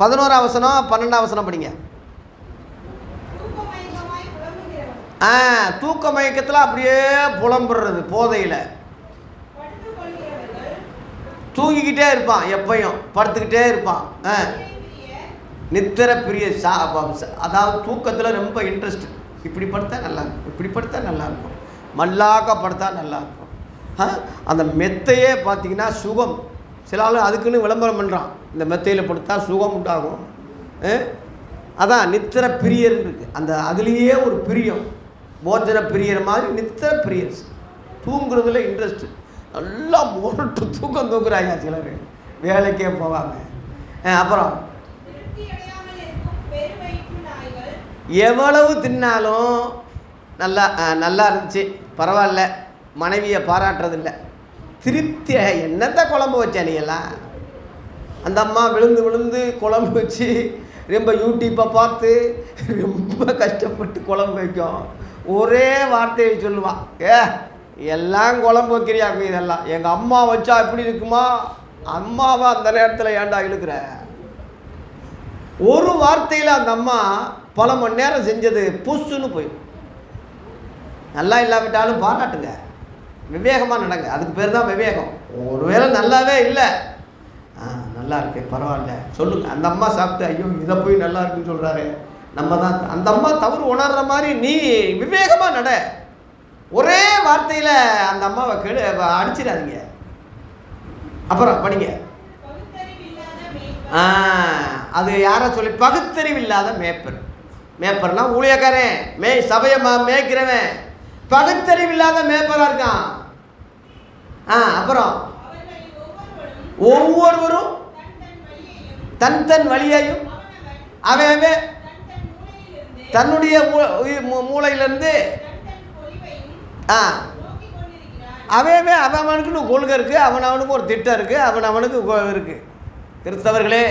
11ஆம் வசனம் 12ஆம் வசனம் படிங்க. தூக்க மயக்கத்தில் அப்படியே புலம்புறது, போதையில் தூங்கிக்கிட்டே இருப்பான், எப்பையும் படுத்துக்கிட்டே இருப்பான். நித்திர பிரிய அதாவது தூக்கத்தில் ரொம்ப இன்ட்ரெஸ்ட். இப்படி படுத்தா நல்லாயிருக்கும், இப்படி படுத்தா நல்லாயிருக்கும், மல்லாக்க படுத்தா நல்லாயிருக்கும். அந்த மெத்தையே பார்த்தீங்கன்னா சுகம். சில ஆள் அதுக்குன்னு விளம்பரம் பண்ணுறான், இந்த மெத்தையில் படுத்தா சுகம் உண்டாகும். அதான் நித்திர பிரியர் இருக்குது. அந்த அதுலேயே ஒரு பிரியம், போஜன பிரியர் மாதிரி நித்திர பிரியர். தூங்குறதுல இன்ட்ரெஸ்ட்டு, நல்லா மோட்டு தூக்கம் தூக்குறாங்க சிலர், வேலைக்கே போவாங்க. அப்புறம் எவ்வளவு தின்னாலும் நல்லா நல்லா இருந்துச்சு, பரவாயில்ல, மனைவியை பாராட்டுறதில்லை. திருப்தி என்னத்த குழம்பு வச்சா நீ எல்லாம்? அந்த அம்மா விழுந்து விழுந்து குழம்பு வச்சு ரொம்ப யூடியூப்பை பார்த்து ரொம்ப கஷ்டப்பட்டு குழம்பு வைக்கும். ஒரே வார்த்தையை சொல்லுவான், எல்லாம் குழம்பு வைக்கிறியாக்கும், இதெல்லாம் எங்கள் அம்மா வச்சா எப்படி இருக்குமா? அம்மாவை அந்த நேரத்தில் ஏன்டா இழுக்கிற? ஒரு வார்த்தையில் அந்த அம்மா பல மணி நேரம் செஞ்சது புஷ்ஷுன்னு போய். நல்லா இல்லாவிட்டாலும் பாராட்டுங்க, விவேகமாக நடங்க, அதுக்கு பேர் தான் விவேகம். ஒருவேளை நல்லாவே இல்லை, நல்லா இருக்கு, பரவாயில்ல சொல்லுங்க. அந்த அம்மா சாப்பிட்டு ஐயோ இதை போய் நல்லா இருக்குன்னு சொல்கிறாரு, நம்ம தான் அந்த அம்மா தவறு உணர்ற மாதிரி நீ விவேகமாக நட. ஒரே வார்த்தையில் அந்த அம்மாவை அடிச்சிடாதீங்க. அப்புறம் படிங்க. அது யாரை சொல்லி? பகுத்தறிவில்லாத மேய்ப்பர். மேய்ப்பர்னா ஊழியக்காரன், சபையை மேய்க்கிறவன். பகுத்தறிவில்லாத மேய்ப்பராக இருக்கான். அப்புறம் ஒவ்வொருவரும் தன் தன் வழியையும் அவன் தன்னுடைய மூளையிலிருந்து அவனுக்குன்னு கொள்கை இருக்குது, அவனுக்கு ஒரு திட்டம் இருக்குது, அவனுக்கு இருக்குது. கிறிஸ்தவர்களே,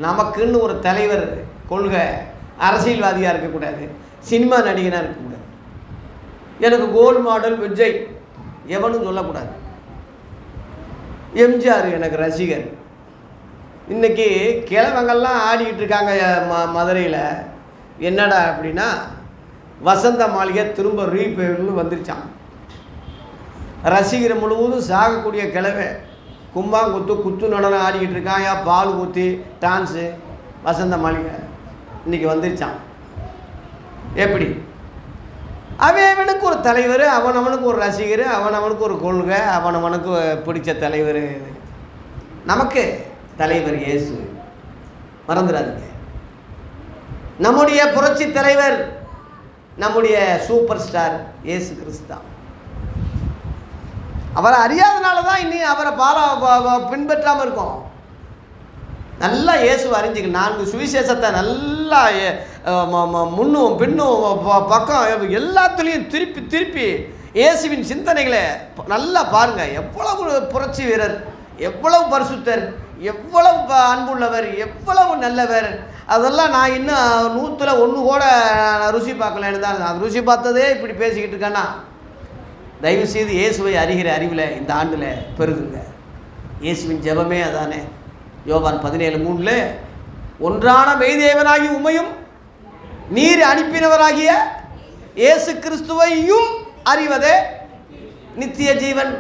நமக்குன்னு ஒரு தலைவர் கொள்கை, அரசியல்வாதியாக இருக்கக்கூடாது, சினிமா நடிகனாக இருக்கக்கூடாது. எனக்கு கோல் மாடல் விஜய் எவனும் சொல்லக்கூடாது. எம்ஜிஆர் எனக்கு ரசிகர். இன்றைக்கி கிழவங்கள்லாம் ஆடிக்கிட்டு இருக்காங்க மதுரையில். என்னடா அப்படின்னா, வசந்த மாளிகை திரும்ப ரீபேர்னு வந்துருச்சான். ரசிகர் முழுவதும் சாகக்கூடிய கிழவை கும்பாங்குத்து குத்து நடனம் ஆடிக்கிட்டு இருக்கான். பால் ஊற்றி டான்ஸு. வசந்த மாளிகை இன்றைக்கி வந்துருச்சான். எப்படி? அவனுக்கு ஒரு தலைவர், அவனுக்கு ஒரு ரசிகர், அவனுக்கு ஒரு கொள்கை, அவனுக்கு பிடிச்ச தலைவர். நமக்கு தலைவர் இயேசு, மறந்துடாதீங்க. நம்முடைய புரட்சி தலைவர், நம்முடைய சூப்பர் ஸ்டார் இயேசு கிறிஸ்து தான். அவரை அறியாதனால தான் இன்னி அவரை பின்பற்றாமல் இருக்கோம். நல்லா இயேசுவை அறிஞ்சிக்க. 4 சுவிசேஷத்தை நல்லா முன்னும் பின்னும் பக்கம் எல்லாத்துலேயும் திருப்பி திருப்பி இயேசுவின் சிந்தனைகளை நல்லா பாருங்கள். எவ்வளவு புரட்சி வீரர், எவ்வளவு பரிசுத்தர், எவ்வளவு அன்புள்ளவர், எவ்வளவு நல்லவர். அதெல்லாம் நான் இன்னும் 100ல் 1 கூட ருசி பார்க்கலன்னு தான். அது ருசி பார்த்ததே இப்படி பேசிக்கிட்டு இருக்கேன்னா, தயவுசெய்து இயேசுவை அறிகிற அறிவில் இந்த ஆண்டில் பெருகுங்க. இயேசுவின் ஜெபமே அதானே. யோவான் 17:3 ஒன்றான மெய்தேவனாகி உமையும் நீர் அனுப்பினவராகிய இயேசு கிறிஸ்துவையும் அறிவதே நித்திய ஜீவன்.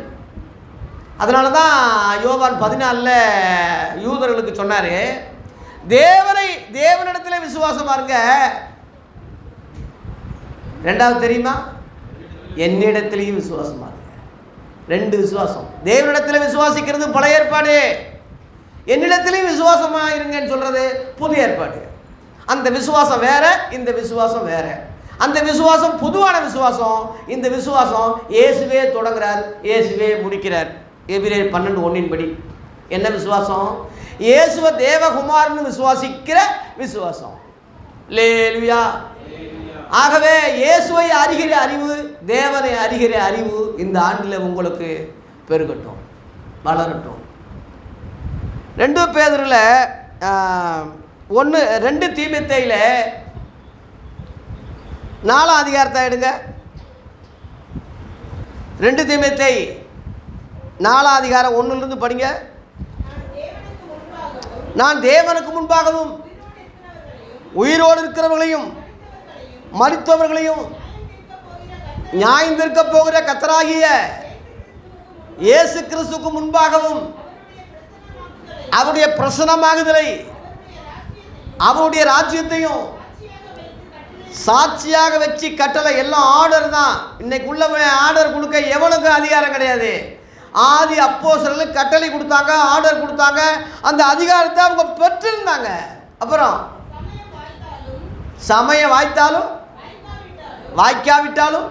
அதனால தான் யோவான் 14 யூதர்களுக்கு சொன்னார், தேவனிடத்தில் விசுவாசமா இருங்க. 2வது தெரியுமா? என்னிடத்திலையும் விசுவாசமா இருங்க. 2 விசுவாசம். தேவனிடத்தில் விசுவாசிக்கிறது பழைய ஏற்பாடு, என்னிடத்திலையும் விசுவாசமா இருங்கன்னு சொல்றது புதிய ஏற்பாடு. அந்த விசுவாசம் வேற, இந்த விசுவாசம் வேற. அந்த விசுவாசம் பொதுவான விசுவாசம், இந்த விசுவாசம் இயேசுவே தொடங்குறார், இயேசுவே முடிக்கிறார். எபிரேயர் 12:1 படி என்ன விசுவாசம்? இயேசுவை தேவகுமார்னு விசுவாசிக்கிற விசுவாசம். அல்லேலூயா. ஆகவே இயேசுவை அறிகிற அறிவு, தேவனை அறிகிற அறிவு இந்த ஆண்டில் உங்களுக்கு பெருகட்டும், வளரட்டும். 2 பேதுருல 2 தீமோத்தேயுல 4ஆம் அதிகாரத்தை எடுங்க. 2 தீமோத்தேயு 4ஆம் அதிகாரம் 1லிருந்து படிங்க. நான் தேவனுக்கு முன்பாகவும் உயிரோடு இருக்கிறவர்களையும் மரித்தவர்களையும் நியாயந்திருக்க போகிற கர்த்தராகிய இயேசு கிறிஸ்துவுக்கு முன்பாகவும் அவருடைய பிரசன்னமாகுதலை அவருடைய ராஜ்யத்தையும் சாட்சியாக வச்சு கட்டளை. எல்லாம் ஆர்டர் தான். இன்னைக்கு உள்ள ஆர்டர் கொடுக்க எவனுக்கும் அதிகாரம் கிடையாது. ஆதி அப்போஸ்தலர்களுக்கு கட்டளை கொடுத்தாங்க, ஆர்டர் கொடுத்தாங்க, அந்த அதிகாரத்தை அவங்க பெற்றிருந்தாங்க. அப்புறம் சமயம் வாய்த்தாலும் வாய்க்காவிட்டாலும்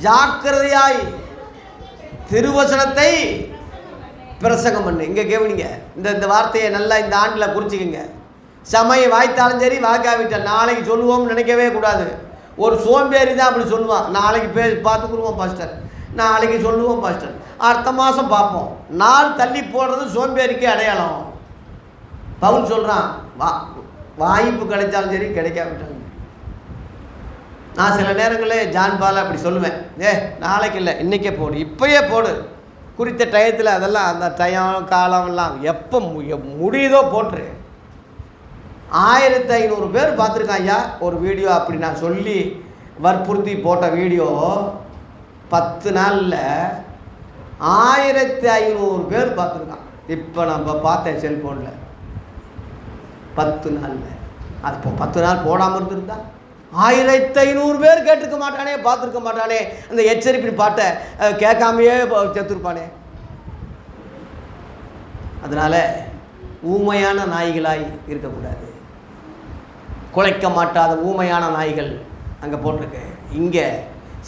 ஜாக்கிரதையாய் திருவசனத்தை பிரசங்கம் பண்ணு. இங்கே கேவனிங்க, இந்த வார்த்தையை நல்லா இந்த ஆண்டில் குறிச்சிக்கங்க. சமயம் வாய்த்தாலும் சரி, வாய்க்காவிட்டால் நாளைக்கு சொல்லுவோம்னு நினைக்கவே கூடாது. ஒரு சோம்பேறி தான் அப்படி சொல்லுவான், நாளைக்கு பார்த்துக்குருவோம் பாஸ்டர், நாளைக்கு சொல்லுவோம் பாஸ்டர், அடுத்த மாதம் பார்ப்போம். நாள் தள்ளி போடுறது சோம்பேறிக்கு அடையாளம். பவுல் சொல்கிறான், வாய்ப்பு கிடைச்சாலும் சரி கிடைக்காவிட்டாலும். நான் சில நேரங்களில் ஜான் பால் அப்படி சொல்லுவேன், நாளைக்கு இல்லை இன்றைக்கே போடு, இப்போயே போடு, குறித்த டயத்தில் அதெல்லாம் அந்த டயம் காலம்லாம் எப்போ முடியுதோ போட்டுரு. 1500 பேர் பார்த்துருக்கான் ஐயா ஒரு வீடியோ. அப்படி நான் சொல்லி வற்புறுத்தி போட்ட வீடியோ 10 நாளில் 1500 பேர் பார்த்துருக்கான். இப்போ நம்ம பார்த்தேன் செல்ஃபோனில் 10 நாளில். அது இப்போ 10 நாள் போடாமல் இருந்திருந்தா 1500 பேர் கேட்டிருக்க மாட்டானே, பார்த்துருக்க மாட்டானே, அந்த எச்சரிக்கை பாட்டை கேட்காமையே செத்துருப்பானே. அதனால் ஊமையான நாய்களாய் இருக்கக்கூடாது. குலைக்க மாட்டாத ஊமையான நாய்கள் அங்கே போட்டிருக்கு. இங்கே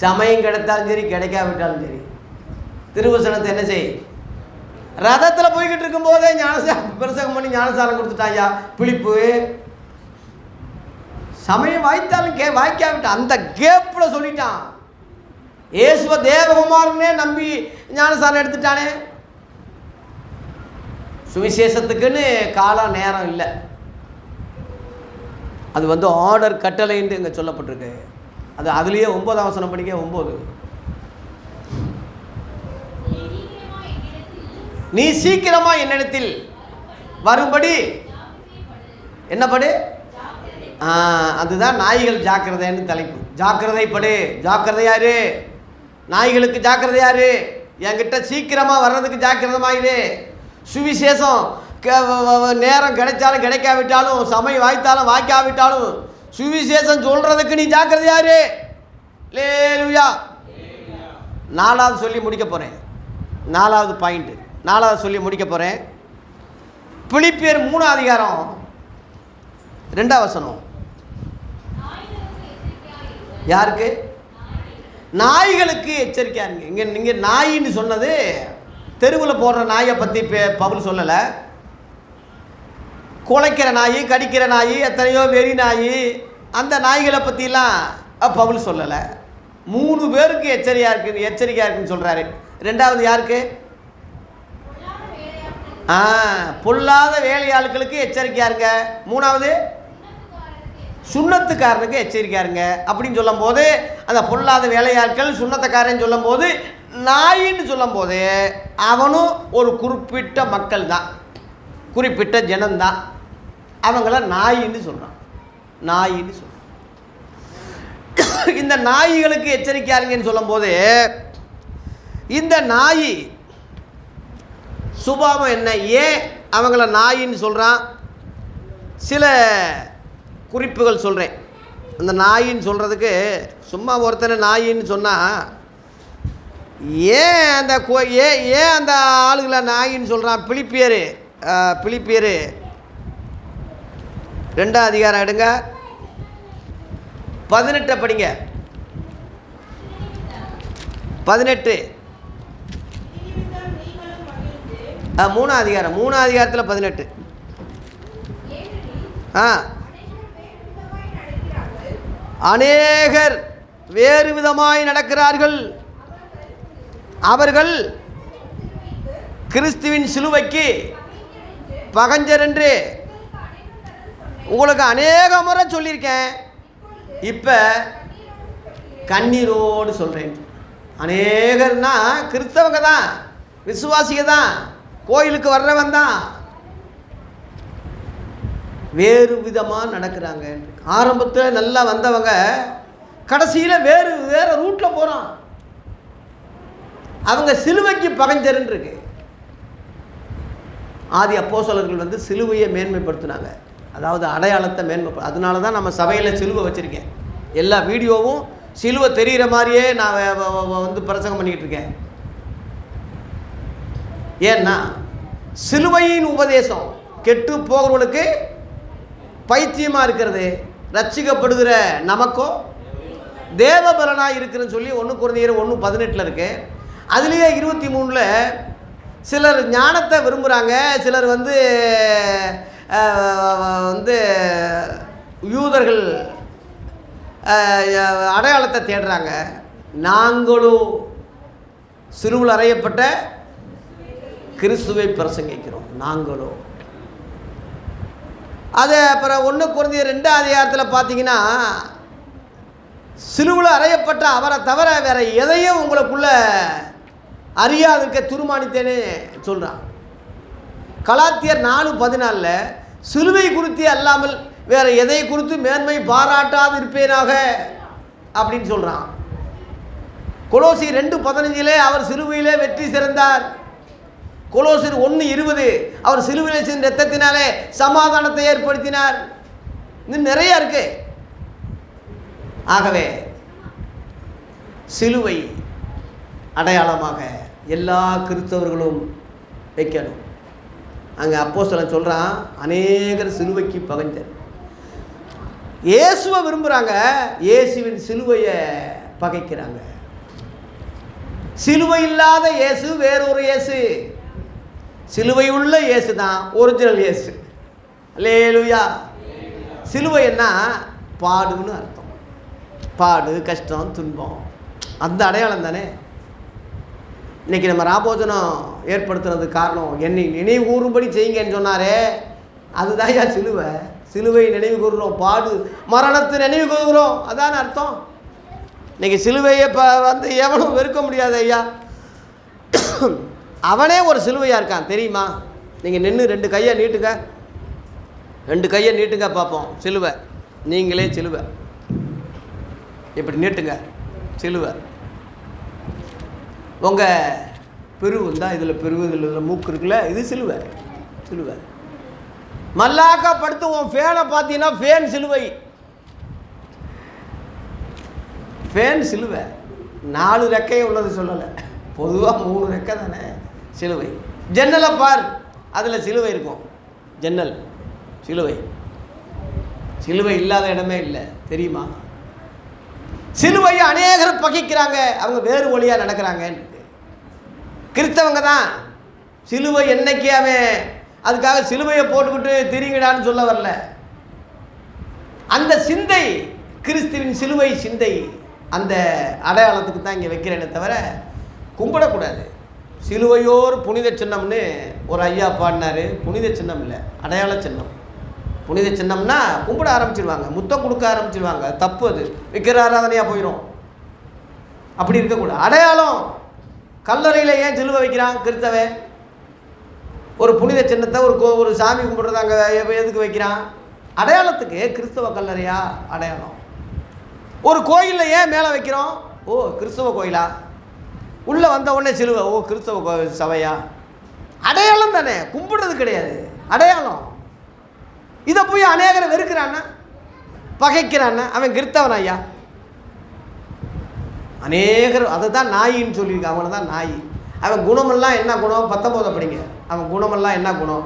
சமயம் கிடைத்தாலும் சரி கிடைக்காவிட்டாலும் சரி திருவசனத்தை என்ன செய், ரதத்தில் போய்கிட்டு இருக்கும்போதே பிரசங்கம் பண்ணி ஞானசாரம் கொடுத்துட்டாயா பிழிப்பு. சமயம் வாய்த்தாலும் வாய்க்காவிட்டான், அந்த கேப்பில் சொல்லிட்டான். இயேசுவ தேவகுமாரனே நம்பி ஞானசாரம் எடுத்துட்டானே. சுவிசேஷத்துக்குன்னு காலம் நேரம் இல்லை. அது ஆர்டர் கட்டளைன்னு இங்கே சொல்லப்பட்டிருக்கு. அது அதுலேயே 9ஆம் வசனம் படிக்க 9, நீ சீக்கிரமா என்னிடத்தில் வரும்படி என்னப்படு. அதுதான் நாய்கள் ஜாக்கிரதைன்னு தலைப்பு. ஜாக்கிரதைப்படு, ஜாக்கிரதையாரு, நாய்களுக்கு ஜாக்கிரதையாரு, என்கிட்ட சீக்கிரமாக வர்றதுக்கு ஜாக்கிரதமாயிரு. சுவிசேஷம் நேரம் கிடைச்சாலும் கிடைக்காவிட்டாலும், சமயம் வாய்த்தாலும் வாய்க்காவிட்டாலும் சுவிசேஷம் சொல்கிறதுக்கு நீ ஜாக்கிரதையாரு. லேலுயா. 4வது சொல்லி முடிக்க போகிறேன். 4வது பாயிண்ட்டு, 4வது சொல்லி முடிக்க போகிறேன். பிலிப்பியர் 3ஆம் அதிகாரம் 2ஆம் வசனம். யாருக்கு? நாய்களுக்கு எச்சரிக்கையா இருங்க. இங்கே நீங்கள் நாயின்னு சொன்னது தெருவில் போடுற நாயை பற்றி பவுல் சொல்லலை. குலைக்கிற நாய், கடிக்கிற நாய், எத்தனையோ வெறி நாய், அந்த நாய்களை பற்றிலாம் பவுல் சொல்லலை. 3 பேருக்கு எச்சரிக்கையாக இருக்குன்னு சொல்கிறாரு. 2வது யாருக்கு? பொல்லாத வேலையாட்களுக்கு எச்சரிக்கையா இருங்க. 3வது சுண்ணத்துக்காரனுக்கு எச்சரிக்கையா இருங்க. அப்படின்னு சொல்லும் போது அந்த பொல்லாத வேலையாட்கள் சுண்ணத்துக்காரன் சொல்லும் போது, நாயின்னு சொல்லும் போது அவனும் ஒரு குறிப்பிட்ட மக்கள் தான், குறிப்பிட்ட ஜனந்தான். அவங்கள நாயின்னு சொல்கிறான், நாயின்னு சொல்கிறான். இந்த நாய்களுக்கு எச்சரிக்கையா இருங்கன்னு சொல்லும் போது இந்த நாய் சுபாவம் என்ன, ஏன் அவங்கள நாயின்னு சொல்கிறான்? சில குறிப்புகள் சொல்கிறேன். அந்த நாயின்னு சொல்கிறதுக்கு, சும்மா ஒருத்தனை நாயின்னு சொன்னால் ஏன் அந்த ஆளுகளை நாயின்னு சொல்கிறான்? பிலிப்பியர் 2ஆம் அதிகாரம் எடுங்க, 18 படிங்க. 18 3ஆம் அதிகாரம், 3ஆம் அதிகாரத்தில் 18. அநேகர் வேறு விதமாய் நடக்கிறார்கள், அவர்கள் கிறிஸ்துவின் சிலுவைக்கு பகஞ்சர் என்று உங்களுக்கு அநேக முறை சொல்லியிருக்கேன். இப்போ கண்ணீரோடு சொல்கிறேன். அநேகர்னா கிறிஸ்தவங்க தான், விசுவாசிக தான், கோயிலுக்கு வர்றவன் தான், வேறு விதமாக நடக்கிறாங்க. ஆரம்பத்தில் நல்லா வந்தவங்க கடைசியில் வேறு ரூட்டில் போகிறான். அவங்க சிலுவைக்கு பகஞ்சருன்னு இருக்கு. ஆதி அப்போஸ்தலர்கள் சிலுவையை மேன்மைப்படுத்தினாங்க, அதாவது அடையாளத்தை அதனால தான் நம்ம சபையில் சிலுவை வச்சுருக்கேன். எல்லா வீடியோவும் சிலுவை தெரிகிற மாதிரியே நான் பிரசங்கம் பண்ணிக்கிட்டு இருக்கேன். ஏன்னா சிலுவையின் உபதேசம் கெட்டு போகிறவங்களுக்கு பைத்தியமாக இருக்கிறது, ரட்சிக்கப்படுகிற நமக்கோ தேவபலனாக இருக்குதுன்னு சொல்லி 1 கொரிந்தியர் 1:18 இருக்கு. அதுலேயே 23 சிலர் ஞானத்தை விரும்புகிறாங்க, சிலர் யூதர்கள் அடையாளத்தை தேடுறாங்க. நாங்களும் சிலுவையில் அறையப்பட்ட கிறிஸ்துவை பிரசங்கிக்கிறோம். நாங்களும் அதை அப்புறம் 1 கொரிந்தியர் 2ஆம் அதிகாரத்தில் பார்த்தீங்கன்னா, சிலுவையில் அறையப்பட்ட அவரை தவிர வேற எதையும் உங்களுக்குள்ள அறியாதிருக்க தீர்மானித்தேன்னு சொல்கிறான். கலாத்தியர் 4:14 சிலுவை குறித்து அல்லாமல் வேற எதை குறித்து மேன்மை பாராட்டாது இருப்பேனாக அப்படின்னு சொல்கிறான். கொலோசியர் 2:15 அவர் சிலுவையிலே வெற்றி சிறந்தார். கொலோசியர் 1:20 அவர் சிலுவையிலே சிந்தின இரத்தத்தினாலே சமாதானத்தை ஏற்படுத்தினார். இன்னும் நிறைய இருக்கு. ஆகவே சிலுவை அடையாளமாக எல்லா கிறிஸ்தவர்களும் வைக்கணும். அங்கே அப்போஸ்தலன் சொல்கிறான், அநேகர் சிலுவைக்கு பகைஞர். இயேசுவை விரும்புகிறாங்க, இயேசுவின் சிலுவையை பகைக்கிறாங்க. சிலுவை இல்லாத இயேசு வேறொரு இயேசு. சிலுவை உள்ள இயேசு தான் ஒரிஜினல் இயேசு. அல்லேலூயா. சிலுவை என்ன? பாடுன்னு அர்த்தம். பாடு, கஷ்டம், துன்பம், அந்த அடையாளம் தானே. இன்றைக்கி நம்ம ராபோஜனம் ஏற்படுத்துறதுக்கு காரணம் என்னை நினைவு கூறும்படி செய்யுங்கன்னு சொன்னாரே, அதுதான் ஐயா சிலுவை. சிலுவை நினைவு கூறுகிறோம், பாடு மரணத்தை நினைவு கூறுகிறோம், அதான் அர்த்தம். இன்றைக்கி சிலுவையை எவனும் வெறுக்க முடியாது ஐயா. அவனே ஒரு சிலுவையாக இருக்கான் தெரியுமா? நீங்கள் நின்று 2 கையை நீட்டுங்க, 2 கையை நீட்டுங்க பார்ப்போம். சிலுவை, நீங்களே சிலுவை இப்படி நீட்டுங்க. சிலுவை உங்கள் பெருவு தான், இதில் பெருவு, இதில் மூக்கு இருக்குல்ல, இது சிலுவை. சிலுவை மல்லாக்கா படுத்து உன் ஃபேனை பார்த்தீங்கன்னா ஃபேன் சிலுவை. ஃபேன் சிலுவை. 4 ரெக்கையை உள்ளது சொல்லலை, பொதுவாக 3 ரெக்கை தானே சிலுவை. ஜன்னலை பார், அதில் சிலுவை இருக்கும். ஜன்னல் சிலுவை. சிலுவை இல்லாத இடமே இல்லை தெரியுமா? சிலுவையை அநேகர் பகைக்கிறாங்க, அவங்க வேறு வழியாக நடக்கிறாங்க. கிறிஸ்தவங்க தான் சிலுவை என்னைக்கு அவன் அதுக்காக சிலுவையை போட்டுக்கிட்டு திரிங்கடான்னு சொல்ல வரல. அந்த சிந்தை கிறிஸ்துவின் சிலுவை சிந்தை, அந்த அடையாளத்துக்கு தான் இங்கே வைக்கிறேனே தவிர கும்பிடக்கூடாது. சிலுவையோர் புனித சின்னம்னு ஒரு ஐயா பாடினார். புனித சின்னம் இல்லை, அடையாள சின்னம். புனித சின்னம்னா கும்பிட ஆரம்பிச்சிடுவாங்க, முத்தம் கொடுக்க ஆரம்பிச்சிடுவாங்க. தப்பு, அது விக்கிர ஆராதனையாக போயிடும். அப்படி இருக்கக்கூடாது. அடையாளம். கல்லறையில் ஏன் சிலுவை வைக்கிறான் கிறிஸ்தவன்? ஒரு புனித சின்னத்தை ஒரு சாமி கும்பிட்றதாங்க எதுக்கு வைக்கிறான்? அடையாளத்துக்கு. கிறிஸ்தவ கல்லறையா அடையாளம். ஒரு கோயிலில் ஏன் மேலே வைக்கிறோம்? ஓ கிறிஸ்தவ கோயிலா? உள்ளே வந்த உடனே சிலுவை, ஓ கிறிஸ்தவ சபையா? அடையாளம் தானே, கும்பிடுறது கிடையாது, அடையாளம். இதை போய் அநேகரை வெறுக்கிறான்னா, பகைக்கிறான்னா அவன் கிறிஸ்தவன் ஐயா. அநேகர் அதை தான் நாயின்னு சொல்லியிருக்காங்க. அவனை தான் நாய். அவன் குணமெல்லாம் என்ன குணம்? 19 படிங்க. அவன் குணமெல்லாம் என்ன குணம்?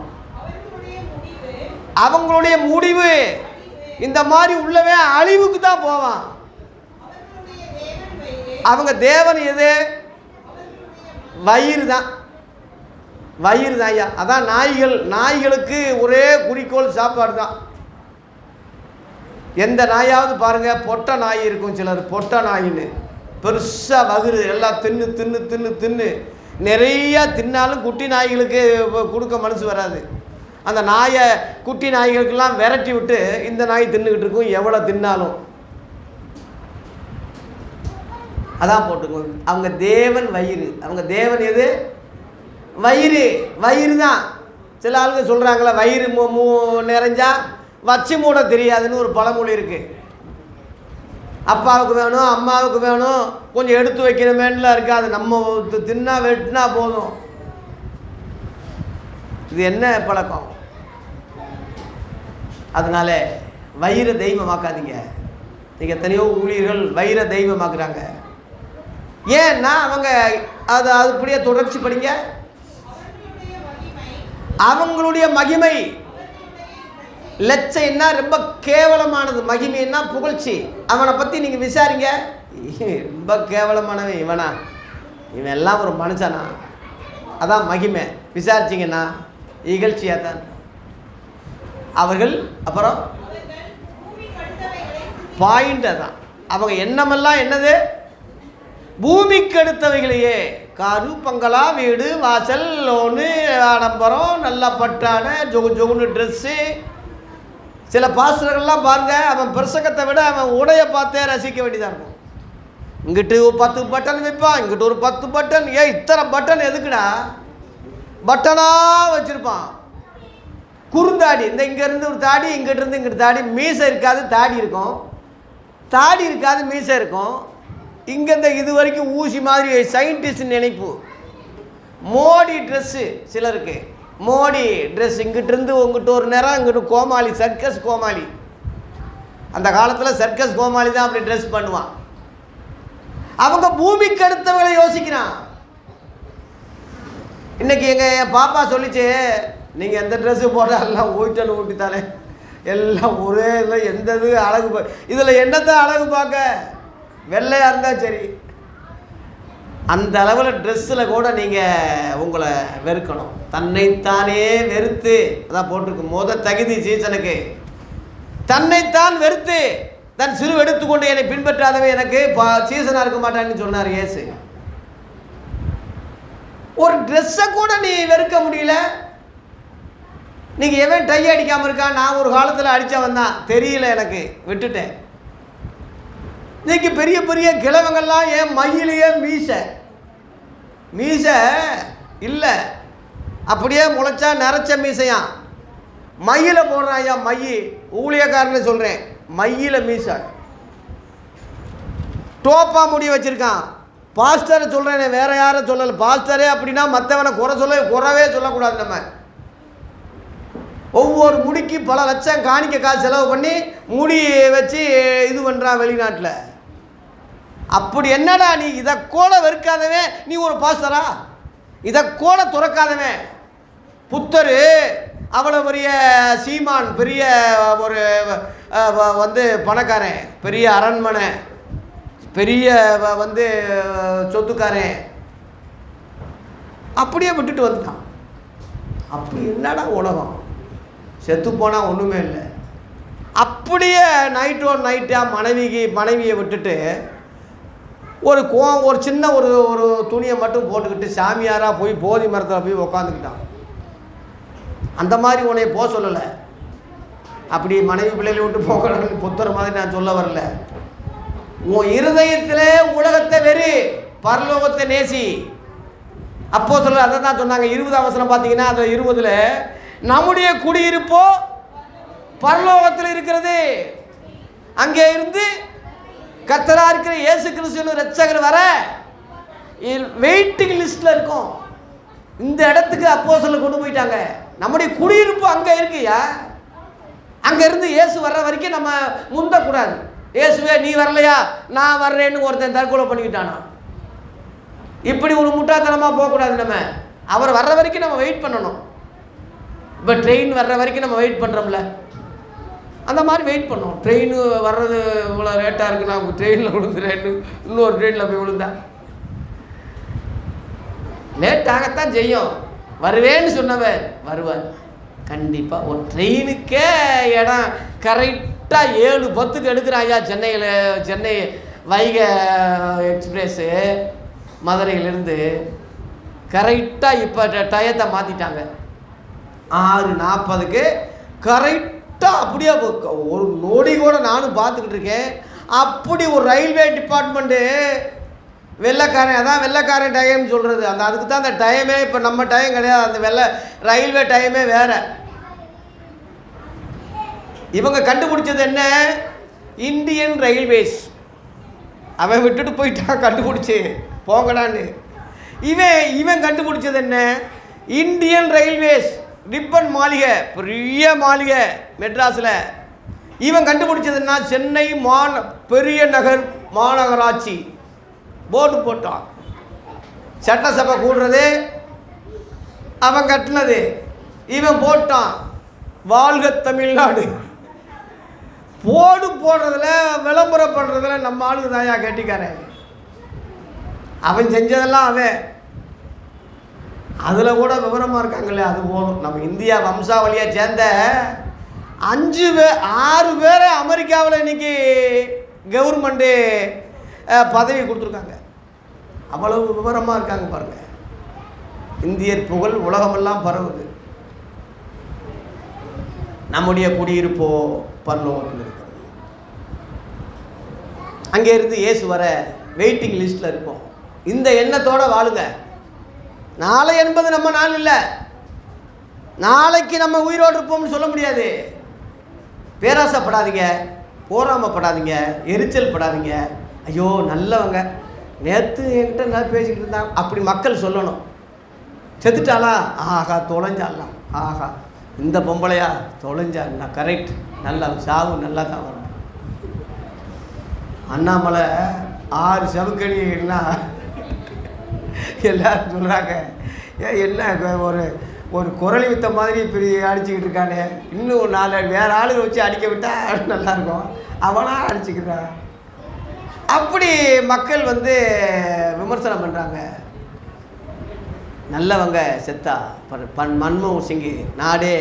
அவங்களுடைய முடிவு இந்த மாதிரி உள்ளவே அழிவுக்கு தான் போவான். அவங்க தேவன் எது? வயிறு தான். வயிறு தான் ஐயா. அதான் நாய்கள். நாய்களுக்கு ஒரே குறிக்கோள் சாப்பாடு தான். எந்த நாயாவது பாருங்கள், பொட்டை நாய் இருக்கும். சிலர் பொட்டை நாயின்னு பெருசாக வகுறு எல்லாம் தின்னு தின்னு தின்னு தின்னு நிறையா தின்னாலும் குட்டி நாய்களுக்கு கொடுக்க மனசு வராது. அந்த நாயை குட்டி நாய்களுக்கெல்லாம் விரட்டி விட்டு இந்த நாய் தின்னுக்கிட்டு இருக்கும் எவ்வளோ தின்னாலும். அதான் போட்டுக்கோங்க. அவங்க தேவன் வயிறு. அவங்க தேவன் எது? வயிறு. வயிறு தான். சில ஆளுங்க சொல்கிறாங்களே வயிறு நிறைஞ்சா வச்சு மூட தெரியாதுன்னு ஒரு பழமொழி இருக்குது. அப்பாவுக்கு வேணும், அம்மாவுக்கு வேணும், கொஞ்சம் எடுத்து வைக்கணுமேன்லாம் இருக்காது. நம்ம தின்னா வெட்டினா போதும். இது என்ன பழக்கம்? அதனால வயிறை தெய்வமாக்காதீங்க. நீங்கள் எத்தனையோ ஊழியர்கள் வயிறை தெய்வமாக்குறாங்க. ஏன்னா அவங்க அது அப்படியே தொடர்ச்சி படிங்க. அவங்களுடைய மகிமை லட்சம்னா ரொம்ப கேவலமானது. மகிமைன்னா புகழ்ச்சி. அவனை பற்றி நீங்கள் விசாரிங்க, ரொம்ப கேவலமானவன் இவனா, இவன் எல்லாம் ஒரு மனுஷனா, அதான் மகிமை. விசாரிச்சிங்கன்னா இகழ்ச்சியாக தான் அவர்கள். அப்புறம் பாயிண்ட் அதான் அவங்க எண்ணமெல்லாம் என்னது? பூமிக்கு அடுத்தவைகளையே. காரு, பங்களா, வீடு, வாசல், லோனு, ஆடம்பரம், நல்ல பட்டான, ஜொகு ஜொகுன்னு ட்ரெஸ்ஸு. சில பாஸ்டர்கள்லாம் பாருங்க, அவன் பிரசங்கத்தை விட அவன் உடைய பார்த்தே ரசிக்க வேண்டியதாக இருக்கும். இங்கிட்டு 10 பட்டன் வைப்பான், இங்கிட்டு ஒரு 10 பட்டன். இத்தனை பட்டன் எதுக்குடா? பட்டனாக வச்சுருப்பான். குறுந்தாடி, இந்த இங்கேருந்து ஒரு தாடி, இங்கிட்டிருந்து இங்கிட்டு தாடி. மீசை இருக்காது, தாடி இருக்கும். தாடி இருக்காது, மீசை இருக்கும். இங்கே இந்த இது வரைக்கும் ஊசி மாதிரி சயின்டிஸ்ட் நினைப்பு. மோடி ட்ரெஸ்ஸு சிலருக்கு, மோடி ட்ரெஸ். இங்கிட்டிருந்து உங்ககிட்ட ஒரு நேரம், இங்கிட்ட கோமாளி, சர்க்கஸ் கோமாளி. அந்த காலத்தில் சர்க்கஸ் கோமாளி தான் அப்படி ட்ரெஸ் பண்ணுவான். அவங்க பூமிக்கு அடுத்தவங்களை யோசிக்கிறான். இன்றைக்கி என் பாப்பா சொல்லிச்சு, நீங்கள் எந்த ட்ரெஸ்ஸு போட்டால் எல்லாம் ஓய்ட்டல் ஊட்டித்தானே, எல்லாம் ஒரே இதில் எந்த இது அழகு, இதில் என்னத்தான் அழகு பார்க்க, வெள்ளையாக இருந்தால் சரி. அந்த அளவில் ட்ரெஸ்ஸில் கூட நீங்கள் உங்களை வெறுக்கணும். தன்னைத்தானே வெறுத்து, அதான் போட்டிருக்கு தகுதி சீசனுக்கு. தன்னைத்தான் வெறுத்து தன் சிறு எடுத்துக்கொண்டு என்னை பின்பற்றாதவே எனக்கு சீசனாக இருக்க மாட்டான்னு சொன்னார் இயேசு. ஒரு ட்ரெஸ்ஸை கூட நீ வெறுக்க முடியல. நீங்கள் எவன் டை அடிக்காமல் இருக்கான்? நான் ஒரு காலத்தில் அடித்தவன் தான், தெரியல எனக்கு, விட்டுட்டேன். இன்னைக்கு பெரிய பெரிய கிழவங்கள்லாம் ஏன் மயிலையே மீசை இல்லை, அப்படியே முளைச்சா நரைச்ச மீசையான். மயில போடுறான் ஐயா, ஊழியக்காரன்னு சொல்கிறேன். மயில மீசை, டோப்பா முடி வச்சுருக்கான். பாஸ்டரை சொல்கிறேன், வேறு யாரை சொல்லலை. பாஸ்டரே அப்படின்னா மற்றவனை குறவே சொல்லக்கூடாது. நம்ம ஒவ்வொரு முடிக்கு பல லட்சம் காணிக்க காசு செலவு பண்ணி முடி வச்சு இது பண்ணுறான் வெளிநாட்டில். அப்படி என்னடா நீ இதை கூட வெறுக்காதவே நீ ஒரு பாஸ்டரா? இதை கூட துறக்காதவன் புத்தர், அவ்வளோ பெரிய சீமான், பெரிய ஒரு பணக்காரன், பெரிய அரண்மனை, பெரிய சொத்துக்காரன், அப்படியே விட்டுட்டு வந்துட்டான். அப்படி என்னடா உலகம்? செத்து போனால் ஒன்றுமே இல்லை. அப்படியே நைட்டாக மனைவியை விட்டுட்டு ஒரு சின்ன ஒரு துணியை மட்டும் போட்டுக்கிட்டு சாமியாராக போய் போதி மரத்தில் போய் உக்காந்துக்கிட்டான். அந்த மாதிரி உன்னை போக சொல்லலை. அப்படி மனைவி பிள்ளைகளை விட்டு போகணும்னு புத்தர் மாதிரி நான் சொல்ல வரல. உன் இருதயத்தில் உலகத்தை வெறி, பரலோகத்தை நேசி. அப்போ சொல்ல அதை தான் சொன்னாங்க. 20ஆம் வசனம் பார்த்தீங்கன்னா, அந்த 20ல் நம்முடைய குடியிருப்போ பரலோகத்தில் இருக்கிறது. அங்கே இருந்து கர்த்தராக இருக்கிற இயேசு கிறிஸ்துவின் இரட்சகர் வர வெயிட்டிங் லிஸ்ட்டில் இருக்கும். இந்த இடத்துக்கு அப்போஸ்தலர் கொண்டு போயிட்டாங்க. நம்முடைய குடியிருப்பு அங்கே இருக்குயா. அங்கே இருந்து இயேசு வர்ற வரைக்கும் நம்ம முந்தக்கூடாது. இயேசுவே நீ வரலையா, நான் வர்றேன்னு ஒருத்தன் தற்கொலை பண்ணிக்கிட்டானா. இப்படி ஒரு முட்டாள்தனமாக போகக்கூடாது. நம்ம அவர் வர்ற வரைக்கும் நம்ம வெயிட் பண்ணணும். இப்போ ட்ரெயின் வர்ற வரைக்கும் நம்ம வெயிட் பண்ணுறோம்ல, அந்த மாதிரி வெயிட் பண்ணோம். ட்ரெயின் வர்றது இவ்வளோ லேட்டாக இருக்குது, நான் ட்ரெயினில் விழுந்துறேன்னு இன்னொரு ட்ரெயினில் போய் விழுந்தா லேட்டாகத்தான் செய்யும். வருவேன்னு சொன்னவர் வருவார் கண்டிப்பாக. ஒரு ட்ரெயினுக்கே இடம் கரெக்டாக 7:10 எடுக்கிறான் ஐயா. சென்னை வைகை எக்ஸ்பிரஸ்ஸு மதுரையிலேருந்து கரெக்டாக இப்போ டயத்தை மாற்றிட்டாங்க. 6:40 கரெக்டாக அப்படியே ஒரு நொடி கூட நானும் பார்த்துக்கிட்டு இருக்கேன். அப்படி ஒரு ரயில்வே டிபார்ட்மெண்ட்டு வெள்ளைக்காரன், அதான் வெள்ளைக்காரன் டைம் சொல்கிறது. அதுக்கு தான் அந்த டைமே இப்போ நம்ம டைம் கிடையாது. அந்த ரயில்வே டைமே வேறு. இவங்க கண்டுபிடிச்சது என்ன? Indian railways. அவன் விட்டுட்டு போயிட்டான் கண்டுபிடிச்சி போங்கடான்னு. இவன் கண்டுபிடிச்சது என்ன? இந்தியன் ரயில்வேஸ் ரிப்பன் மாளிகை, பெரிய மாளிகை மெட்ராஸில். இவன் கண்டுபிடிச்சதுன்னா சென்னை பெரிய மாநகராட்சி போர்டு போட்டான். சட்டசபை கூடுறது அவன் கட்டினது, இவன் போட்டான். வாழ்க தமிழ்நாடு. போர்டு போடுறதுல விளம்பரம் பண்ணுறதுல நம்ம ஆளுக்கு தாயா கட்டிக்காரன். அவன் செஞ்சதெல்லாம் அவன். அதில் கூட விவரமாக இருக்காங்களே, அது போதும். நம்ம இந்தியா வம்சாவளியாக சேர்ந்த 6 பேரை அமெரிக்காவில் இன்னைக்கு கவர்மெண்ட்டு பதவி கொடுத்துருக்காங்க. அவ்வளவு விவரமாக இருக்காங்க பாருங்கள். இந்தியர் புகழ் உலகமெல்லாம் பரவுது. நம்முடைய குடியிருப்போ பரலோகத்தில் இருக்கிறது. அங்கே இருந்து இயேசு வர வெயிட்டிங் லிஸ்ட்டில் இருப்போம். இந்த எண்ணத்தோடு வாழுங்க. நாளை என்பது நம்ம நாள் இல்லை. நாளைக்கு நம்ம உயிரோடு இருப்போம்னு சொல்ல முடியாது. பேராசைப்படாதீங்க, போராமப்படாதீங்க, எரிச்சல் படாதீங்க. ஐயோ நல்லவங்க, நேற்று என்கிட்ட நல்லா பேசிக்கிட்டு இருந்தாங்க அப்படி மக்கள் சொல்லணும். செத்துட்டாளா, ஆஹா தொலைஞ்சாலாம், ஆஹா இந்த பொம்பளையா தொலைஞ்சா, நான் கரெக்ட், நல்லா சாவு நல்லா தான் வரும். அண்ணாமலை 6 செவுக்கடினா எல்லாரும் சொல்கிறாங்க, என்ன ஒரு குரலி வித்த மாதிரி இப்படி அடிச்சுக்கிட்டு இருக்கானே, இன்னும் 4 வேறு ஆளுங்க வச்சு அடிக்க விட்டால் நல்லாயிருக்கும், அவனாக அடிச்சுக்கிறான். அப்படி மக்கள் விமர்சனம் பண்ணுறாங்க. நல்லவங்க செத்தா மன்மோகன் சிங் நாடே,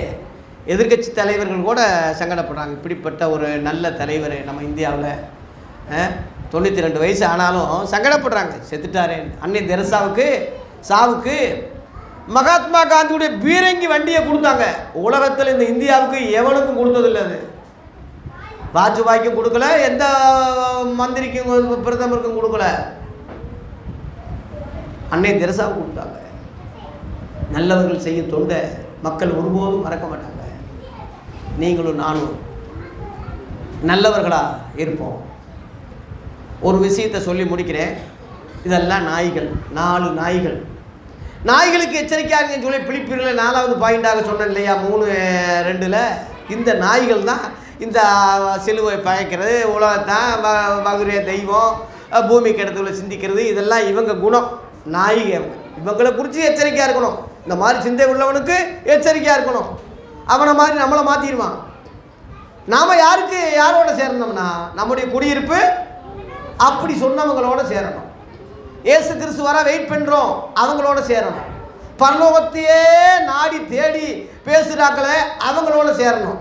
எதிர்கட்சி தலைவர்கள் கூட சங்கடப்படுறாங்க. இப்படிப்பட்ட ஒரு நல்ல தலைவர் நம்ம இந்தியாவில் 92 வயசு ஆனாலும் சங்கடப்படுறாங்க, செத்துட்டாரே. அன்னை தெரசாவுக்கு சாவுக்கு மகாத்மா காந்தியுடைய பீரங்கி வண்டியை கொடுத்தாங்க. உலகத்தில் இந்த இந்தியாவுக்கு எவனுக்கும் கொடுத்ததில்லை. அது வாஜ்பாய்க்கும் கொடுக்கல, எந்த மந்திரிக்கும் பிரதமருக்கும் கொடுக்கல, அன்னை தெரசாவுக்கு கொடுத்தாங்க. நல்லவர்கள் செய்யும் தொண்டை மக்கள் ஒருபோதும் மறக்க மாட்டாங்க. நீங்களும் நானும் நல்லவர்களாக இருப்போம். ஒரு விஷயத்தை சொல்லி முடிக்கிறேன். இதெல்லாம் நாய்கள், 4 நாய்கள். நாய்களுக்கு எச்சரிக்கையாக இருக்குன்னு சொல்லி பிலிப்பியரில் 4வது பாயிண்டாக சொன்னேன் இல்லையா, 3:2. இந்த நாய்கள் தான் இந்த சிலுவை பயக்கிறது, உலகத்தான் வகுரே தெய்வம், பூமி கிடத்துல சிந்திக்கிறது, இதெல்லாம் இவங்க குணம். நாய்கள் இவங்களை குறித்து எச்சரிக்கையாக இருக்கணும். இந்த மாதிரி சிந்தை உள்ளவனுக்கு எச்சரிக்கையாக இருக்கணும். அவனை மாதிரி நம்மளை மாற்றிடுவான். நாம் யாரோட சேரணும்னா நம்முடைய குடியிருப்பு அப்படி சொன்னவங்களோட சேரணும். இயேசு கிறிஸ்து வர வெயிட் பண்ணுறோம், அவங்களோட சேரணும். பரலோகத்தையே நாடி தேடி பேசுகிறாக்களே அவங்களோட சேரணும்.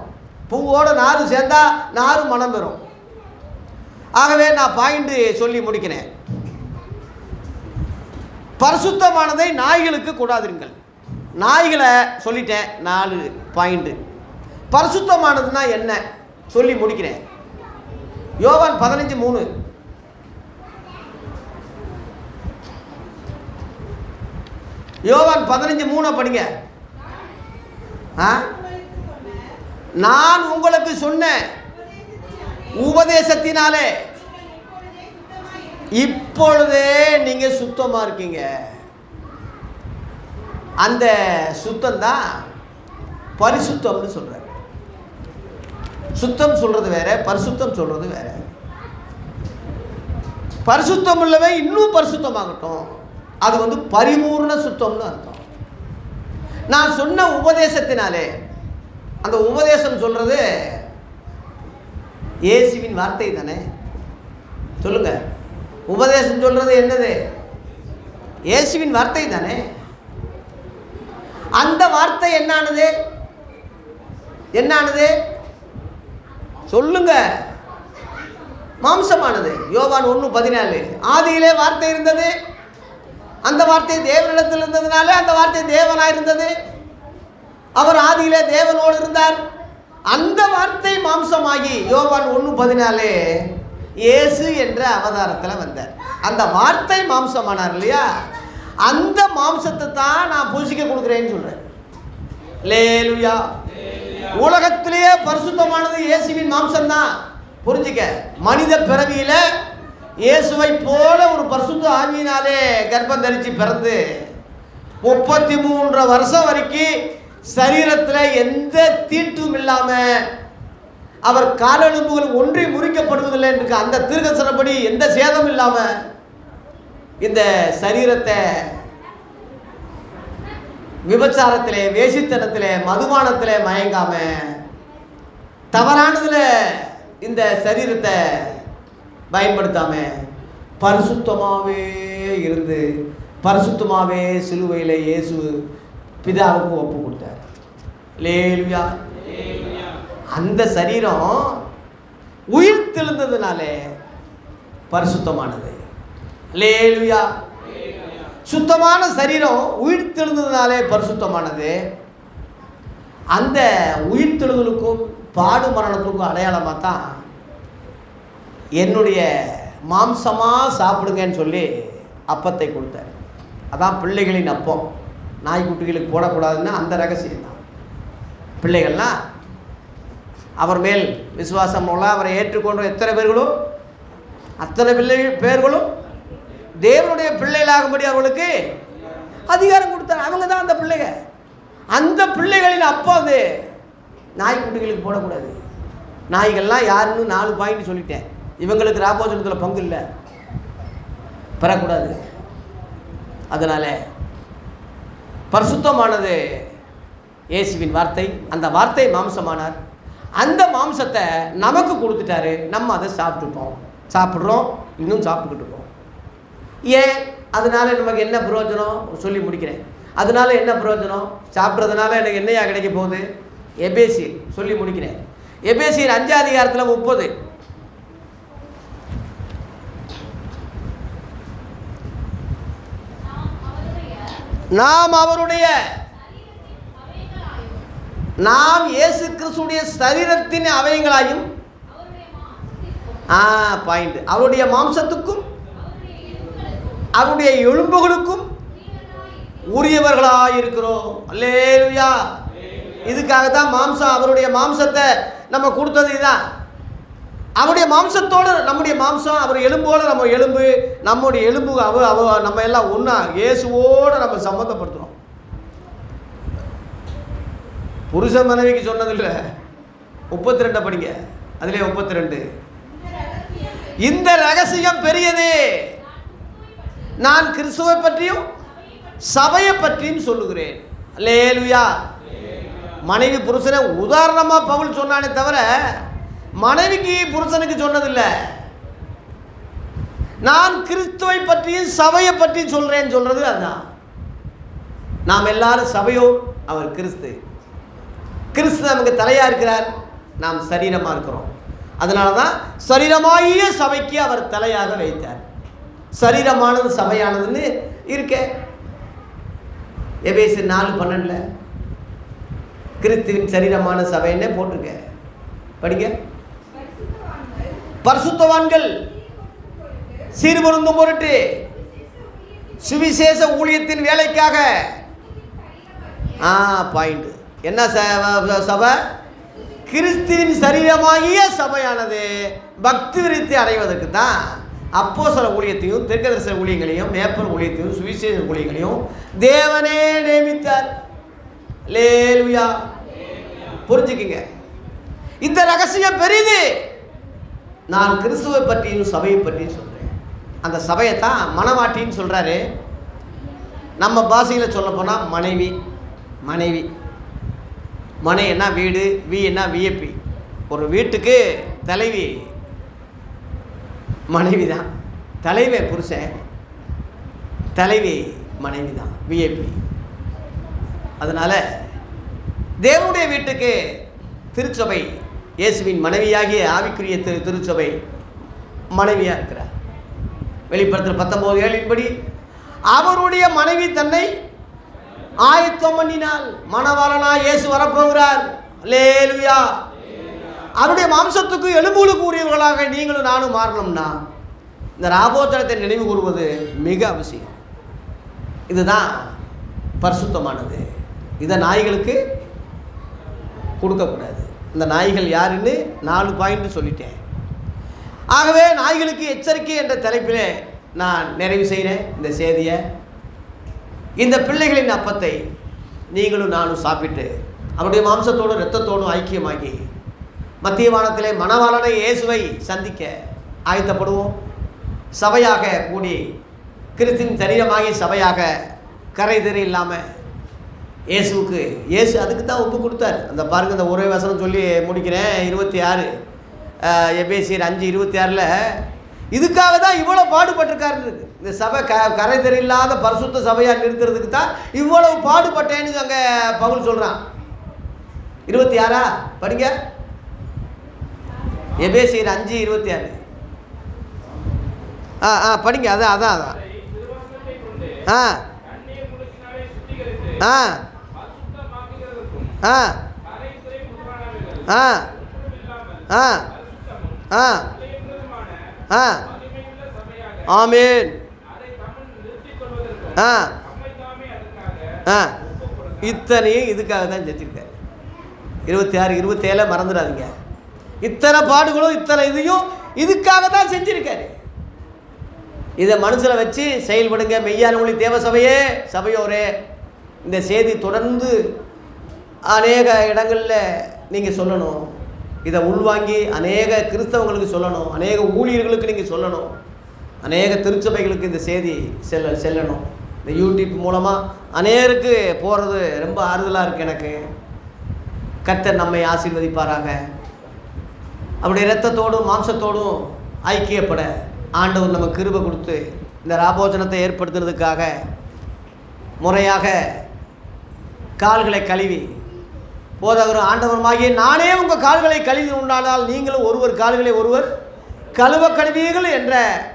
பூவோட நாறு சேர்ந்தா நாறு மனம் பெறும். ஆகவே நான் பாயிண்ட் சொல்லி முடிக்கிறேன். பரிசுத்தமானதை நாய்களுக்கு கூடாதுங்கள். நாய்களை சொல்லிட்டேன், 4 பாயிண்ட். பரிசுத்தமானதுன்னா என்ன சொல்லி முடிக்கிறேன். யோவான் 15:3. யோவான் 15:3 படிங்க. நான் உங்களுக்கு சொன்ன உபதேசத்தினாலே இப்பொழுதே நீங்க சுத்தமா இருக்கீங்க. அந்த சுத்தம் தான் பரிசுத்தம்னு சொல்றாரு. சுத்தம் சொல்றது வேற, பரிசுத்தம் சொல்றது வேற. பரிசுத்தம் உள்ளவே இன்னும் பரிசுத்தமாகட்டும், அது பரிபூர்ண சுத்தம்னு அர்த்தம். நான் சொன்ன உபதேசத்தினாலே, அந்த உபதேசம் சொல்றது இயேசுவின் வார்த்தை தானே. சொல்லுங்க, உபதேசம் சொல்றது என்னது? இயேசுவின் வார்த்தை தானே. அந்த வார்த்தை என்னானது சொல்லுங்க? மாம்சமானது. யோவான் 1:14. ஆதியிலே வார்த்தை இருந்தது, அந்த வார்த்தை தேவனிடத்தில் இருந்ததுனாலே அந்த வார்த்தை தேவனாய் இருந்தது. அவர் ஆதியிலே தேவனோடு இருந்தார். அந்த வார்த்தை மாம்சமாகி யோவான் 1:14 இயேசு என்ற அவதாரத்தில் வந்தார். அந்த வார்த்தை மாம்சமானார் இல்லையா? அந்த மாம்சத்தை தான் நான் பூசிக்க கொடுக்குறேன்னு சொல்றேன். அல்லேலூயா. உலகத்திலேயே பரிசுத்தமானது இயேசுவின் மாம்சம் தான். புரிஞ்சுக்க, மனித பிறவியில இயேசுவை போல ஒரு பரிசுத்த ஆவியினாலே கர்ப்பம் தரிச்சு பிறந்து 33 வருஷம் வரைக்கும் சரீரத்தில் எந்த தீட்டும் இல்லாம அவர் காலெலும்புகள் ஒன்றி முறிக்கப்படுவதில்லை என்று அந்த தீர்க்கதரிசனப்படி எந்த சேதம் இல்லாம இந்த சரீரத்தை விபச்சாரத்திலே, வேசித்தனத்திலே, மதுபானத்திலே மயங்காம தவறானதுல இந்த சரீரத்தை பயன்படுத்தாம பரிசுத்தமாகவே இருந்து பரிசுத்தமாகவே சிலுவையில் இயேசு பிதாவுக்கு ஒப்பு கொடுத்தார். அல்லேலூயா. அந்த சரீரம் உயிர் தெழுந்ததுனாலே பரிசுத்தமானது. அல்லேலூயா. சுத்தமான சரீரம் உயிர்த்தெழுந்ததுனாலே பரிசுத்தமானது. அந்த உயிர்த்தெழுதலுக்கும் பாடு மரணத்துக்கும் அடையாளமாக தான் என்னுடைய மாம்சமாக சாப்பிடுங்கன்னு சொல்லி அப்பத்தை கொடுத்தார். அதான் பிள்ளைகளின் அப்பம். நாய்க்குட்டிகளுக்கு போடக்கூடாதுன்னா அந்த ரகசியம் தான். பிள்ளைகள்லாம் அவர் மேல் விசுவாசம் உள்ள அவரை ஏற்றுக்கொண்ட எத்தனை பேர்களும் அத்தனை பேர்களும் தேவனுடைய பிள்ளைகளாகும்படி அவர்களுக்கு அதிகாரம் கொடுத்தார். அவங்க தான் அந்த பிள்ளைகள். அந்த பிள்ளைகளின் அப்போ அது நாய்க்குட்டிகளுக்கு போடக்கூடாது. நாய்கள்லாம் யாருன்னு 4 பாயிண்ட் சொல்லிட்டேன். இவங்களுக்கு ராபோஜனத்தில் பங்கு இல்லை, பெறக்கூடாது. அதனால் பரிசுத்தமானது இயேசுவின் வார்த்தை. அந்த வார்த்தை மாம்சமானார். அந்த மாம்சத்தை நமக்கு கொடுத்துட்டாரு. நம்ம அதை சாப்பிட்றோம், இன்னும் சாப்பிட்டுக்கிட்டு இருக்கோம். ஏன்? அதனால நமக்கு என்ன பிரயோஜனம் சொல்லி முடிக்கிறேன். அதனால என்ன பிரயோஜனம்? சாப்பிட்றதுனால எனக்கு என்னையா கிடைக்க போகுது? எபேசியர் சொல்லி முடிக்கிறேன். எபேசியர் 5ஆம் அதிகாரத்தில் 30. நாம் அவருடைய இயேசு கிறிஸ்துடைய சரீரத்தின் அவயங்களாயும் பாயிண்ட் அவருடைய மாம்சத்துக்கும் அவருடைய எலும்புகளுக்கும் உரியவர்களாக இருக்கிறோம். அல்லேலூயா. இதுக்காக தான் மாம்சம், அவருடைய மாம்சத்தை நம்ம கொடுத்தது. இதுதான் அவருடைய மாம்சத்தோடு நம்முடைய மாம்சம், அவர் எலும்போடு நம்ம எலும்பு, நம்முடைய எலும்பு நம்ம எல்லாம் ஒன்றா இயேசுவோடு நம்ம சம்மந்தப்படுத்துகிறோம். புருஷ மனைவிக்கு சொன்னதில்லை. 32 படிங்க. அதிலே 32. இந்த ரகசியம் பெரியது. நான் கிறிஸ்துவை பற்றியும் சபையை பற்றியும் சொல்லுகிறேன். அல்லேலூயா. மனைவி புருஷனை உதாரணமாக பவுல் சொன்னானே தவிர மனைவிக்கு புருஷனுக்கு சொன்னதில்லை. நான் கிறிஸ்துவை பற்றியும் சபையை பற்றியும் சொல்கிறேன்னு சொல்கிறது அதுதான். நாம் எல்லாரும் சபையோ, அவர் கிறிஸ்து. கிறிஸ்து நமக்கு தலையாக இருக்கிறார், நாம் சரீரமாக இருக்கிறோம். அதனால தான் சரீரமாகிய சபைக்கு அவர் தலையாக வைத்தார். சரீரமானது சபையானதுன்னு இருக்க. எபேசியர் 4:12 கிறிஸ்துவின் சரீரமான சபைன்னே போட்டிருக்க. படிங்க. பரிசுத்தவான்கள் சீர்பொருந்தும் பொருட்டு சுவிசேஷ ஊழியத்தின் வேலைக்காக பாயிண்ட் என்ன சபை? கிறிஸ்துவின் சரீரமாகிய சபையானது பக்தி விருத்தி அடைவதற்கு தான் அப்போஸ்தல ஊழியத்தையும் தீர்க்கதரிசன ஊழியங்களையும் மேய்ப்பர் ஊழியத்தையும் சுவிசேஷ ஊழியங்களையும் தேவனே நியமித்தார். அல்லேலூயா. புரிஞ்சுக்குங்க, இந்த ரகசியம் பெரிது. நான் கிறிஸ்துவை பற்றியும் சபையை பற்றியும் சொல்கிறேன். அந்த சபையை தான் மணவாட்டின்னு சொல்கிறாரு. நம்ம பாஷையில் சொல்ல போனால் மனைவி. மனை என்ன வீடு, வி என்ன விஐபி. ஒரு வீட்டுக்கு தலைவி மனைவி தான். தலைவி புருஷன், தலைவி மனைவி தான், விஐபி. அதனால் தேவனுடைய வீட்டுக்கு திருச்சபை இயேசுவின் மனைவியாகிய ஆவிக்குரிய திருச்சபை மனைவியாக இருக்கிறார். வெளிப்படுத்தல் 19:7 அவருடைய மனைவி தன்னை ஆயத்தம் பண்ணினாள். மணவாளனாய் இயேசு வரப்போகிறார். அல்லேலூயா. அவருடைய மாம்சத்துக்கு எலும்புகளுக்கு உரியவர்களாக நீங்களும் நானும் மாறணும்னா இந்த ராபோத்தனத்தை நினைவு கூறுவது மிக அவசியம். இதுதான் பரிசுத்தமானது. இதை நாய்களுக்கு கொடுக்கக்கூடாது. இந்த நாய்கள் யாருன்னு 4 பாயிண்ட் சொல்லிட்டேன். ஆகவே நாய்களுக்கு எச்சரிக்கை என்ற தலைப்பில் நான் நிறைவு செய்கிறேன் இந்த செய்தியை. இந்த பிள்ளைகளின் அப்பத்தை நீங்களும் நானும் சாப்பிட்டு அவருடைய மாம்சத்தோடும் இரத்தத்தோடும் ஐக்கியமாகி மத்திய வானத்திலே மணவாளனை இயேசுவை சந்திக்க ஆயத்தப்படுவோம். சபையாக கூடி கிறிஸ்துவின் சரீரமாகி சபையாக கரை தெரி இல்லாமல் இயேசு அதுக்கு தான் ஒப்பு கொடுத்தார். அந்த பாருங்கள், இந்த ஒரே வசனம் சொல்லி முடிக்கிறேன். 26 எபேசியர் 5:26 இதுக்காக தான் இவ்வளோ பாடுபட்டிருக்காரு. இந்த சபை கரை தெரியலாத பரிசுத்த சபையாக நிறுத்துறதுக்கு தான் இவ்வளவு பாடுபட்டேன்னு அங்கே பவுல் சொல்கிறான். 26 படிங்க. எபேசியர் 5:26 படிங்க. அதான் ஆ ஆ ஆ ஆ ஆ ஆ ஆ ஆமீன். ஆ ஆ இத்தனையும் இதுக்காக தான் செஞ்சுருக்காரு. 26 27 மறந்துடாதீங்க. இத்தனை பாடுகளும் இத்தனை இதையும் இதுக்காக தான் செஞ்சுருக்காரு. இதை மனசில் வச்சு செயல்படுங்க. மெய்யான ஒளி தேவ சபையோரே, இந்த செய்தி தொடர்ந்து அநேக இடங்களில் நீங்கள் சொல்லணும். இதை உள்வாங்கி அநேக கிறிஸ்தவங்களுக்கு சொல்லணும், அநேக ஊழியர்களுக்கு நீங்கள் சொல்லணும், அநேக திருச்சபைகளுக்கு இந்த செய்தி செல்லணும். இந்த யூடியூப் மூலமாக அநேருக்கு போகிறது ரொம்ப ஆறுதலாக இருக்குது எனக்கு. கர்த்தர் நம்மை ஆசீர்வதிப்பாராக. அப்படி இரத்தத்தோடும் மாம்சத்தோடும் ஐக்கியப்பட ஆண்டவர் நமக்கு கிருபை கொடுத்து இந்த ராபோஜனத்தை ஏற்படுத்துறதுக்காக முறையாக கால்களை கழுவி போதகரும் ஆண்டவருமாகிய நானே உங்கள் கால்களை கழுவி உண்டானால் நீங்களும் ஒருவர் கால்களை ஒருவர் கழுவ கழுவீர்கள் என்ற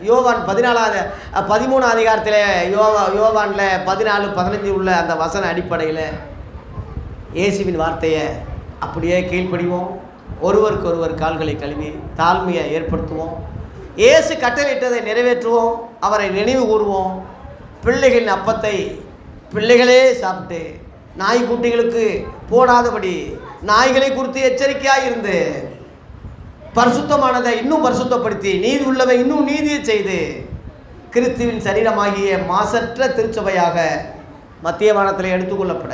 யோவான் 13 அதிகாரத்தில் யோவானில் 14-15 உள்ள அந்த வசன அடிப்படையில் இயேசுவின் வார்த்தையை அப்படியே கீழ்ப்படிவோம். ஒருவருக்கு ஒருவர் கால்களை கழுவி தாழ்மையை ஏற்படுத்துவோம். இயேசு கட்டளையிட்டதை நிறைவேற்றுவோம். அவரை நினைவு கூறுவோம். பிள்ளைகளின் அப்பத்தை பிள்ளைகளே சாப்பிட்டு நாய்க்குட்டிகளுக்கு போடாதபடி நாய்களை குறித்து எச்சரிக்கையாக இருந்து பரிசுத்தமானதை இன்னும் பரிசுத்தப்படுத்தி நீதி உள்ளவை இன்னும் நீதியை செய்து கிறிஸ்துவின் சரீரமாகிய மாசற்ற திருச்சபையாக மத்திய வானத்தில் எடுத்துக்கொள்ளப்பட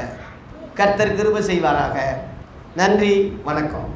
கர்த்தர் கிருபை செய்வாராக. நன்றி, வணக்கம்.